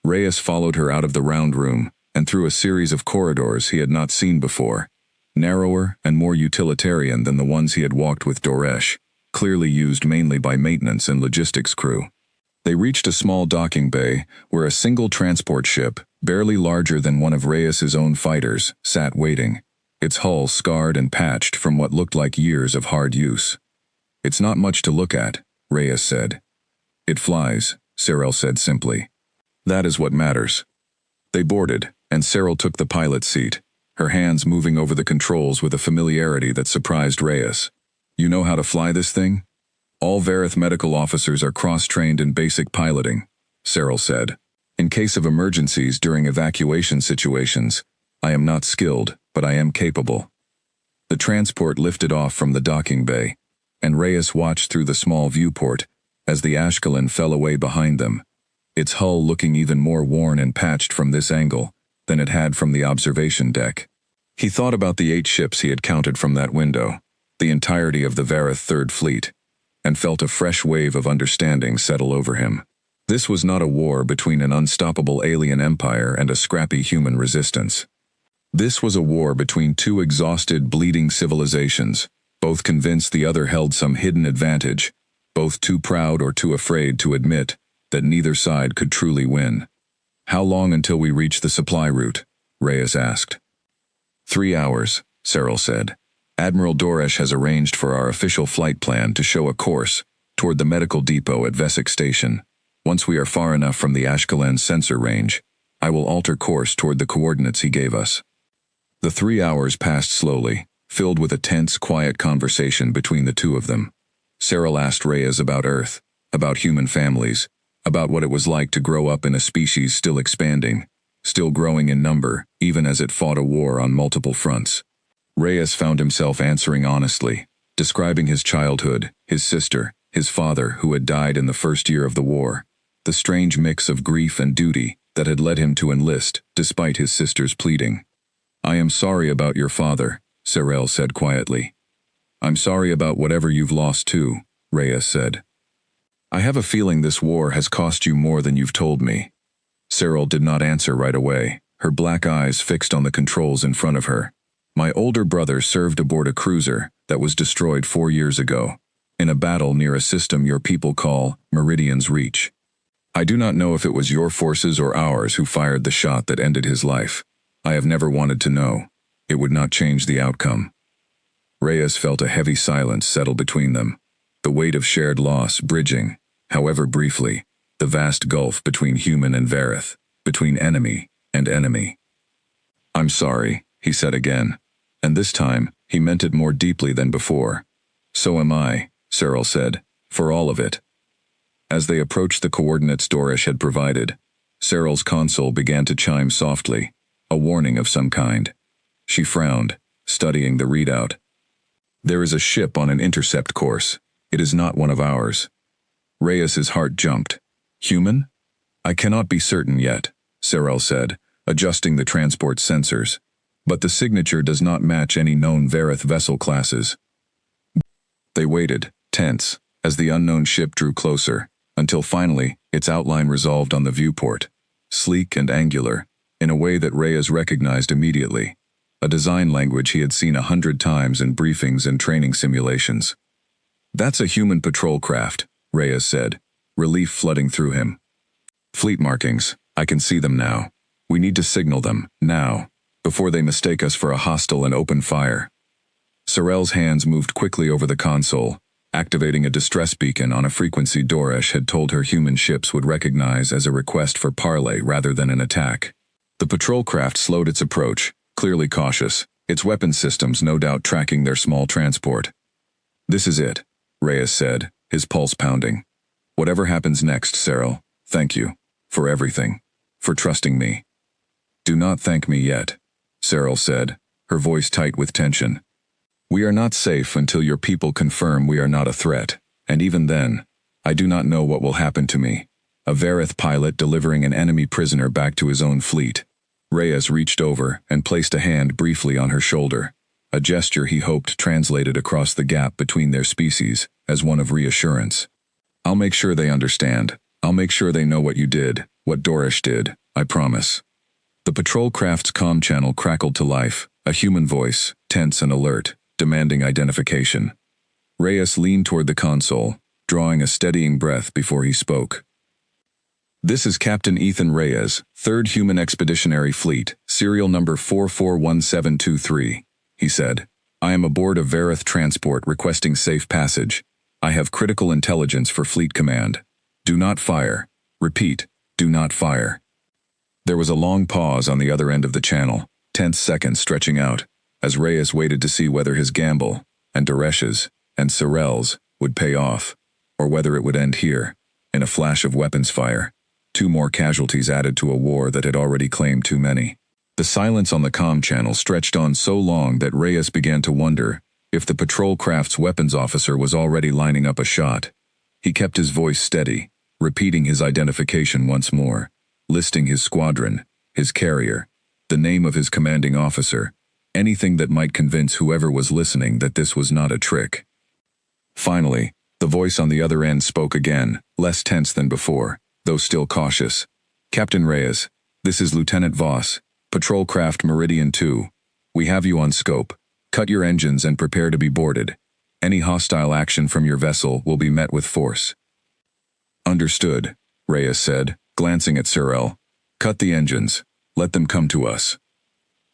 Reyes followed her out of the round room and through a series of corridors he had not seen before, narrower and more utilitarian than the ones he had walked with Doresh, clearly used mainly by maintenance and logistics crew. They reached a small docking bay where a single transport ship, barely larger than one of Reyes's own fighters, sat waiting, its hull scarred and patched from what looked like years of hard use. "It's not much to look at," Reyes said. "It flies," Cyril said simply. "That is what matters." They boarded, and Cyril took the pilot's seat, her hands moving over the controls with a familiarity that surprised Reyes. "You know how to fly this thing?" "All Vareth medical officers are cross-trained in basic piloting," Cyril said. "In case of emergencies during evacuation situations, I am not skilled, but I am capable." The transport lifted off from the docking bay, and Reyes watched through the small viewport as the Ashkelon fell away behind them, its hull looking even more worn and patched from this angle than it had from the observation deck. He thought about the 8 ships he had counted from that window, the entirety of the Vareth Third Fleet, and felt a fresh wave of understanding settle over him. This was not a war between an unstoppable alien empire and a scrappy human resistance. This was a war between 2 exhausted, bleeding civilizations, both convinced the other held some hidden advantage, both too proud or too afraid to admit that neither side could truly win. "How long until we reach the supply route?" Reyes asked. 3 hours, Cyril said. "Admiral Doresh has arranged for our official flight plan to show a course toward the medical depot at Vesic Station. Once we are far enough from the Ashkelon sensor range, I will alter course toward the coordinates he gave us." The 3 hours passed slowly, filled with a tense, quiet conversation between the two of them. Cyril asked Reyes about Earth, about human families, about what it was like to grow up in a species still expanding, still growing in number, even as it fought a war on multiple fronts. Reyes found himself answering honestly, describing his childhood, his sister, his father who had died in the first year of the war, the strange mix of grief and duty that had led him to enlist, despite his sister's pleading. "I am sorry about your father," Cyril said quietly. "I'm sorry about whatever you've lost too," Reyes said. "I have a feeling this war has cost you more than you've told me." Cyril did not answer right away, her black eyes fixed on the controls in front of her. "My older brother served aboard a cruiser that was destroyed 4 years ago, in a battle near a system your people call Meridian's Reach. I do not know if it was your forces or ours who fired the shot that ended his life. I have never wanted to know. It would not change the outcome." Reyes felt a heavy silence settle between them, the weight of shared loss bridging, however briefly, the vast gulf between human and Vareth, between enemy and enemy. "I'm sorry," he said again, and this time he meant it more deeply than before. "So am I," Cyril said, "for all of it." As they approached the coordinates Doresh had provided, Cyril's console began to chime softly, a warning of some kind. She frowned, studying the readout. "There is a ship on an intercept course. It is not one of ours." Reyes's heart jumped. "Human?" "I cannot be certain yet," Cyril said, adjusting the transport sensors. "But the signature does not match any known Vareth vessel classes." They waited, tense, as the unknown ship drew closer, until finally its outline resolved on the viewport, sleek and angular, in a way that Reyes recognized immediately, a design language he had seen 100 times in briefings and training simulations. "That's a human patrol craft," Reyes said, relief flooding through him. "Fleet markings, I can see them now. We need to signal them, now, before they mistake us for a hostile and open fire." Cyril's hands moved quickly over the console, activating a distress beacon on a frequency Doresh had told her human ships would recognize as a request for parley rather than an attack. The patrol craft slowed its approach, clearly cautious, its weapon systems no doubt tracking their small transport. "This is it," Reyes said, his pulse pounding. "Whatever happens next, Cyril, thank you. For everything. For trusting me." "Do not thank me yet," Cyril said, her voice tight with tension. "We are not safe until your people confirm we are not a threat, and even then, I do not know what will happen to me. A Vareth pilot delivering an enemy prisoner back to his own fleet." Reyes reached over and placed a hand briefly on her shoulder, a gesture he hoped translated across the gap between their species as one of reassurance. "I'll make sure they understand. I'll make sure they know what you did, what Doresh did, I promise." The patrol craft's comm channel crackled to life, a human voice, tense and alert, demanding identification. Reyes leaned toward the console, drawing a steadying breath before he spoke. "This is Captain Ethan Reyes, 3rd Human Expeditionary Fleet, serial number 441723, he said. "I am aboard a Vareth transport requesting safe passage. I have critical intelligence for Fleet Command. Do not fire. Repeat, do not fire." There was a long pause on the other end of the channel, tense seconds stretching out, as Reyes waited to see whether his gamble, and Daresh's, and Sorel's, would pay off, or whether it would end here, in a flash of weapons fire. 2 more casualties added to a war that had already claimed too many. The silence on the comm channel stretched on so long that Reyes began to wonder if the patrol craft's weapons officer was already lining up a shot. He kept his voice steady, repeating his identification once more, listing his squadron, his carrier, the name of his commanding officer, anything that might convince whoever was listening that this was not a trick. Finally, the voice on the other end spoke again, less tense than before, though still cautious. "Captain Reyes, this is Lieutenant Voss, Patrol Craft Meridian 2. We have you on scope. Cut your engines and prepare to be boarded. Any hostile action from your vessel will be met with force." "Understood," Reyes said, glancing at Sorel. "Cut the engines. Let them come to us."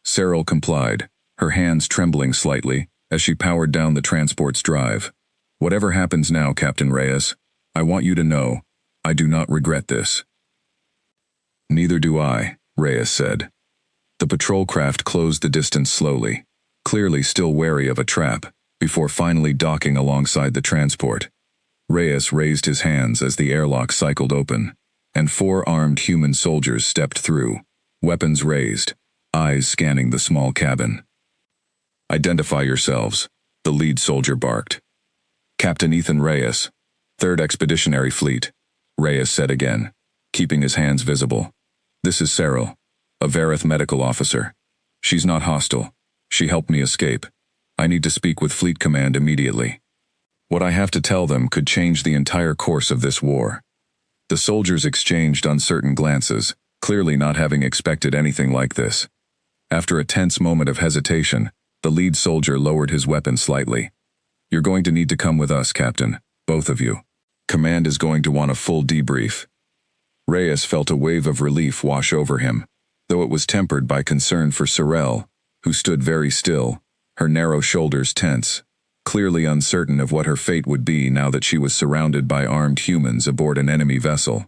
Sorel complied, her hands trembling slightly as she powered down the transport's drive. "Whatever happens now, Captain Reyes, I want you to know, I do not regret this." "Neither do I," Reyes said. The patrol craft closed the distance slowly, clearly still wary of a trap, before finally docking alongside the transport. Reyes raised his hands as the airlock cycled open, and 4 armed human soldiers stepped through, weapons raised, eyes scanning the small cabin. "Identify yourselves," the lead soldier barked. "Captain Ethan Reyes, 3rd Expeditionary Fleet," Reyes said again, keeping his hands visible. "This is Cyril, a Vareth medical officer. She's not hostile. She helped me escape. I need to speak with Fleet Command immediately. What I have to tell them could change the entire course of this war." The soldiers exchanged uncertain glances, clearly not having expected anything like this. After a tense moment of hesitation, the lead soldier lowered his weapon slightly. "You're going to need to come with us, Captain, both of you. Command is going to want a full debrief." Reyes felt a wave of relief wash over him, though it was tempered by concern for Sorel, who stood very still, her narrow shoulders tense, clearly uncertain of what her fate would be now that she was surrounded by armed humans aboard an enemy vessel.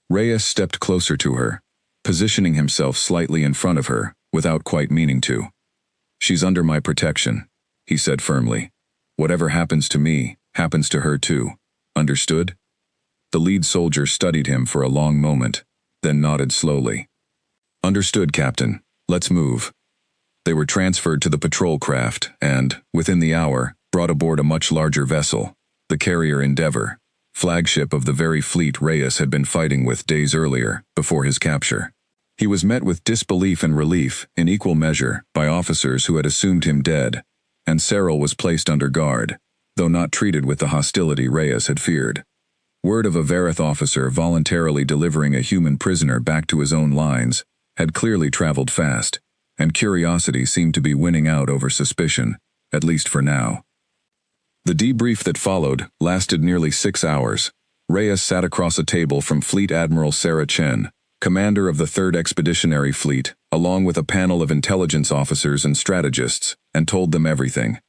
Reyes stepped closer to her, positioning himself slightly in front of her, without quite meaning to. "She's under my protection," he said firmly. "Whatever happens to me, happens to her too. Understood?" The lead soldier studied him for a long moment, then nodded slowly. "Understood, Captain. Let's move." They were transferred to the patrol craft and, within the hour, brought aboard a much larger vessel, the carrier Endeavor, flagship of the very fleet Reyes had been fighting with days earlier, before his capture. He was met with disbelief and relief, in equal measure, by officers who had assumed him dead, and Cyril was placed under guard, though not treated with the hostility Reyes had feared. Word of a Vareth officer voluntarily delivering a human prisoner back to his own lines had clearly traveled fast, and curiosity seemed to be winning out over suspicion, at least for now. The debrief that followed lasted nearly 6 hours. Reyes sat across a table from Fleet Admiral Sarah Chen, commander of the 3rd Expeditionary Fleet, along with a panel of intelligence officers and strategists, and told them everything.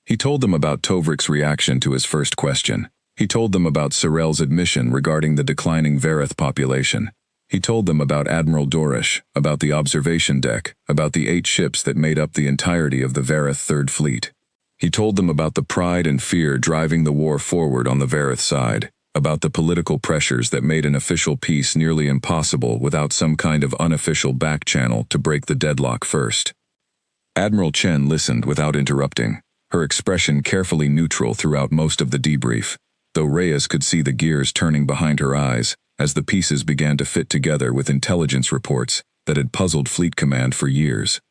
He told them about Tovrik's reaction to his first question. He told them about Sorel's admission regarding the declining Vareth population. He told them about Admiral Dorish, about the observation deck, about the 8 ships that made up the entirety of the Vareth 3rd Fleet. He told them about the pride and fear driving the war forward on the Vareth side, about the political pressures that made an official peace nearly impossible without some kind of unofficial back channel to break the deadlock first. Admiral Chen listened without interrupting, her expression carefully neutral throughout most of the debrief, though Reyes could see the gears turning behind her eyes as the pieces began to fit together with intelligence reports that had puzzled Fleet Command for years.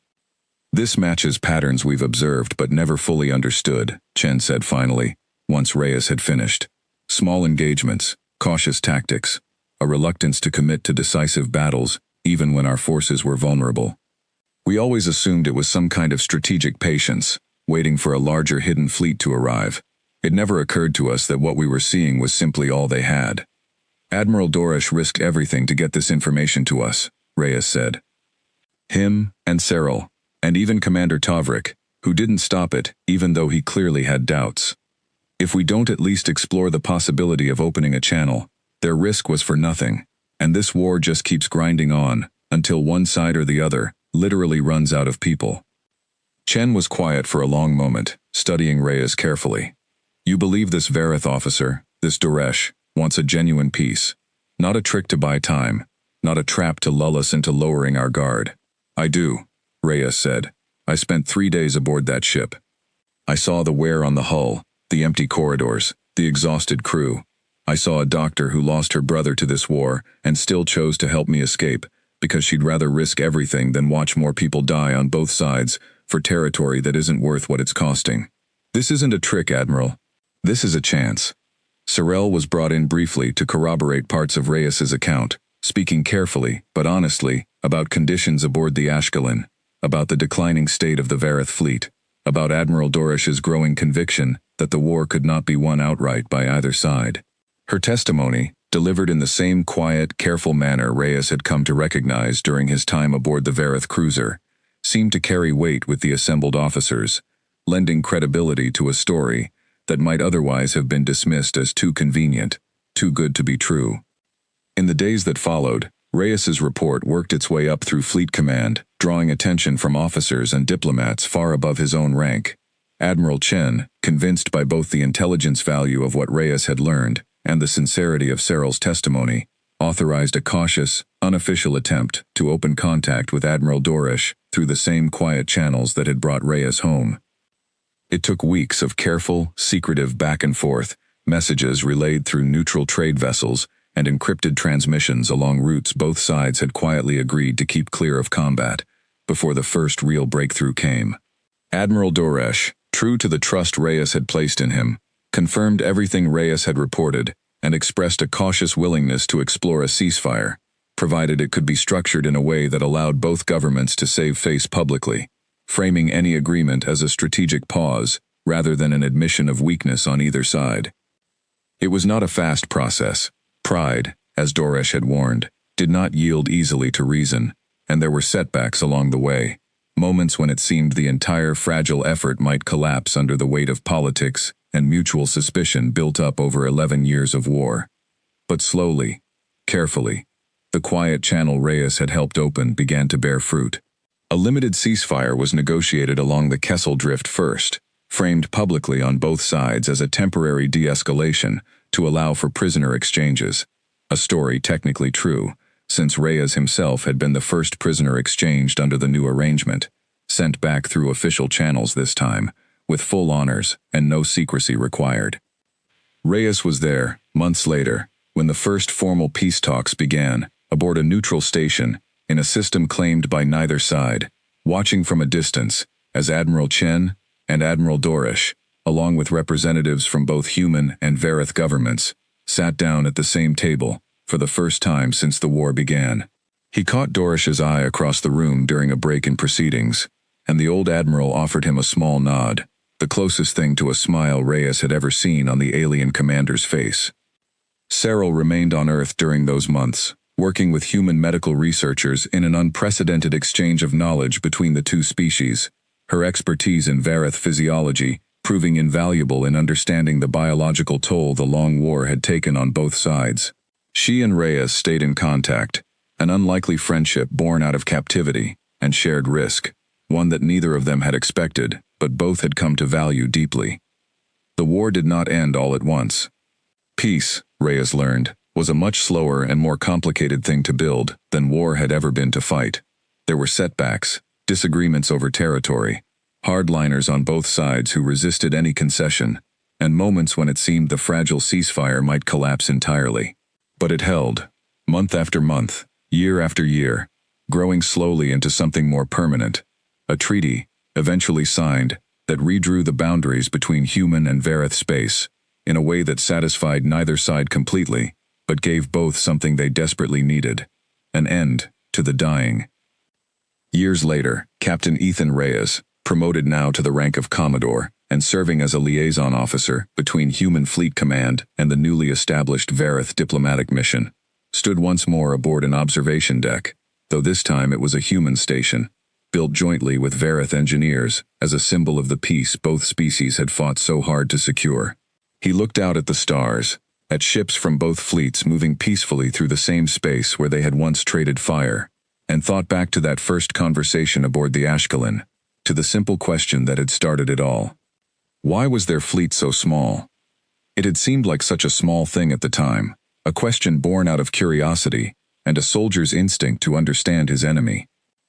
"This matches patterns we've observed but never fully understood," Chen said finally, once Reyes had finished. "Small engagements, cautious tactics, a reluctance to commit to decisive battles even when our forces were vulnerable. We always assumed it was some kind of strategic patience, waiting for a larger hidden fleet to arrive. It never occurred to us that what we were seeing was simply all they had. Admiral Dorish risked everything to get this information to us," Reyes said. "Him and Cyril, and even Commander Tavrik, who didn't stop it, even though he clearly had doubts. If we don't at least explore the possibility of opening a channel, their risk was for nothing, and this war just keeps grinding on, until one side or the other literally runs out of people. Chen was quiet for a long moment, studying Reyes carefully. You believe this Vareth officer, this Duresh, wants a genuine peace. Not a trick to buy time, not a trap to lull us into lowering our guard. I do, Reyes said. I spent 3 days aboard that ship. I saw the wear on the hull, the empty corridors, the exhausted crew. I saw a doctor who lost her brother to this war and still chose to help me escape because she'd rather risk everything than watch more people die on both sides for territory that isn't worth what it's costing. This isn't a trick, Admiral. This is a chance. Sorel was brought in briefly to corroborate parts of Reyes's account, speaking carefully, but honestly, about conditions aboard the Ashkelon, about the declining state of the Vareth fleet, about Admiral Dorish's growing conviction that the war could not be won outright by either side. Her testimony, delivered in the same quiet, careful manner Reyes had come to recognize during his time aboard the Vareth cruiser, seemed to carry weight with the assembled officers, lending credibility to a story that might otherwise have been dismissed as too convenient, too good to be true. In the days that followed, Reyes's report worked its way up through Fleet Command, drawing attention from officers and diplomats far above his own rank. Admiral Chen, convinced by both the intelligence value of what Reyes had learned and the sincerity of Seral's testimony, authorized a cautious, unofficial attempt to open contact with Admiral Dorish through the same quiet channels that had brought Reyes home. It took weeks of careful, secretive back and forth, messages relayed through neutral trade vessels, and encrypted transmissions along routes both sides had quietly agreed to keep clear of combat, before the first real breakthrough came. Admiral Dorish, true to the trust Reyes had placed in him, confirmed everything Reyes had reported and expressed a cautious willingness to explore a ceasefire, provided it could be structured in a way that allowed both governments to save face publicly, framing any agreement as a strategic pause rather than an admission of weakness on either side. It was not a fast process. Pride, as Dorish had warned, did not yield easily to reason, and there were setbacks along the way, moments when it seemed the entire fragile effort might collapse under the weight of politics and mutual suspicion built up over 11 years of war. But slowly, carefully, the quiet channel Reyes had helped open began to bear fruit. A limited ceasefire was negotiated along the Kessel Drift first, framed publicly on both sides as a temporary de-escalation to allow for prisoner exchanges, a story technically true, since Reyes himself had been the first prisoner exchanged under the new arrangement, sent back through official channels this time, with full honors and no secrecy required. Reyes was there, months later, when the first formal peace talks began, aboard a neutral station, in a system claimed by neither side, watching from a distance, as Admiral Chen and Admiral Dorish, along with representatives from both human and Vareth governments, sat down at the same table, for the first time since the war began. He caught Dorish's eye across the room during a break in proceedings, and the old admiral offered him a small nod, the closest thing to a smile Reyes had ever seen on the alien commander's face. Seral remained on Earth during those months, working with human medical researchers in an unprecedented exchange of knowledge between the two species, her expertise in Vareth physiology proving invaluable in understanding the biological toll the long war had taken on both sides. She and Reyes stayed in contact, an unlikely friendship born out of captivity and shared risk, one that neither of them had expected, but both had come to value deeply. The war did not end all at once. Peace, Reyes learned, was a much slower and more complicated thing to build than war had ever been to fight. There were setbacks, disagreements over territory, hardliners on both sides who resisted any concession, and moments when it seemed the fragile ceasefire might collapse entirely. But it held, month after month, year after year, growing slowly into something more permanent, a treaty, eventually signed, that redrew the boundaries between human and Vareth space, in a way that satisfied neither side completely, but gave both something they desperately needed: an end to the dying. Years later, Captain Ethan Reyes, promoted now to the rank of Commodore, and serving as a liaison officer between Human Fleet Command and the newly established Vareth diplomatic mission, stood once more aboard an observation deck, though this time it was a human station. built jointly with Vareth engineers as a symbol of the peace both species had fought so hard to secure. He looked out at the stars, at ships from both fleets moving peacefully through the same space where they had once traded fire, and thought back to that first conversation aboard the Ashkelon, to the simple question that had started it all. Why was their fleet so small? It had seemed like such a small thing at the time, a question born out of curiosity and a soldier's instinct to understand his enemy.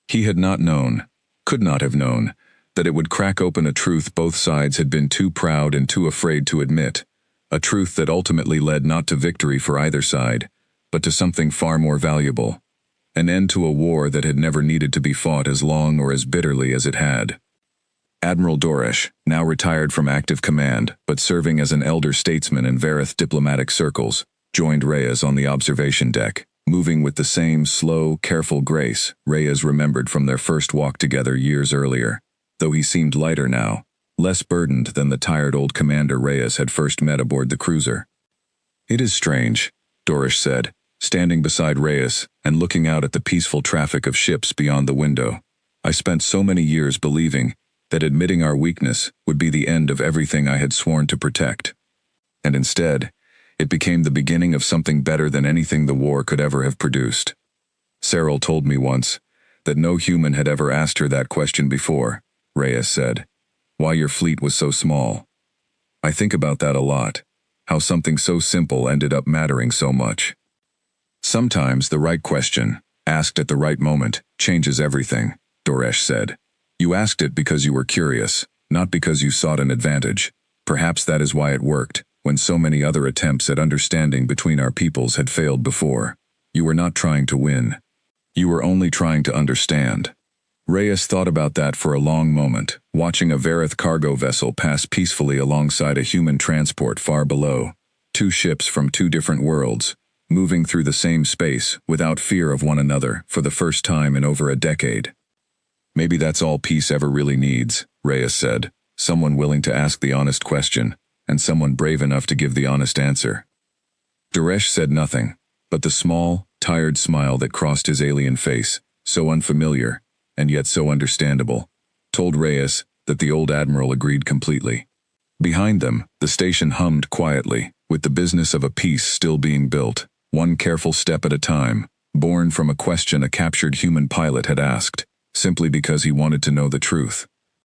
He had not known, could not have known, that it would crack open a truth both sides had been too proud and too afraid to admit, a truth that ultimately led not to victory for either side, but to something far more valuable, an end to a war that had never needed to be fought as long or as bitterly as it had. Admiral Doresh, now retired from active command, but serving as an elder statesman in Vareth diplomatic circles, joined Reyes on the observation deck, moving with the same slow, careful grace Reyes remembered from their first walk together years earlier, though he seemed lighter now, less burdened than the tired old commander Reyes had first met aboard the cruiser. "It is strange," Doresh said, standing beside Reyes and looking out at the peaceful traffic of ships beyond the window. "I spent so many years believing that admitting our weakness would be the end of everything I had sworn to protect. And instead, it became the beginning of something better than anything the war could ever have produced." Cyril told me once that no human had ever asked her that question before, Reyes said, why your fleet was so small. I think about that a lot, how something so simple ended up mattering so much. Sometimes the right question, asked at the right moment, changes everything, Doresh said. You asked it because you were curious, not because you sought an advantage. Perhaps that is why it worked, when so many other attempts at understanding between our peoples had failed before. You were not trying to win. You were only trying to understand. Reyes thought about that for a long moment, watching a Vareth cargo vessel pass peacefully alongside a human transport far below. Two ships from two different worlds, moving through the same space without fear of one another for the first time in over a decade. Maybe that's all peace ever really needs, Reyes said, someone willing to ask the honest question, and someone brave enough to give the honest answer. Doresh said nothing, but the small, tired smile that crossed his alien face, so unfamiliar, and yet so understandable, told Reyes that the old admiral agreed completely. Behind them, the station hummed quietly, with the business of a peace still being built, one careful step at a time, born from a question a captured human pilot had asked, simply because he wanted to know the truth.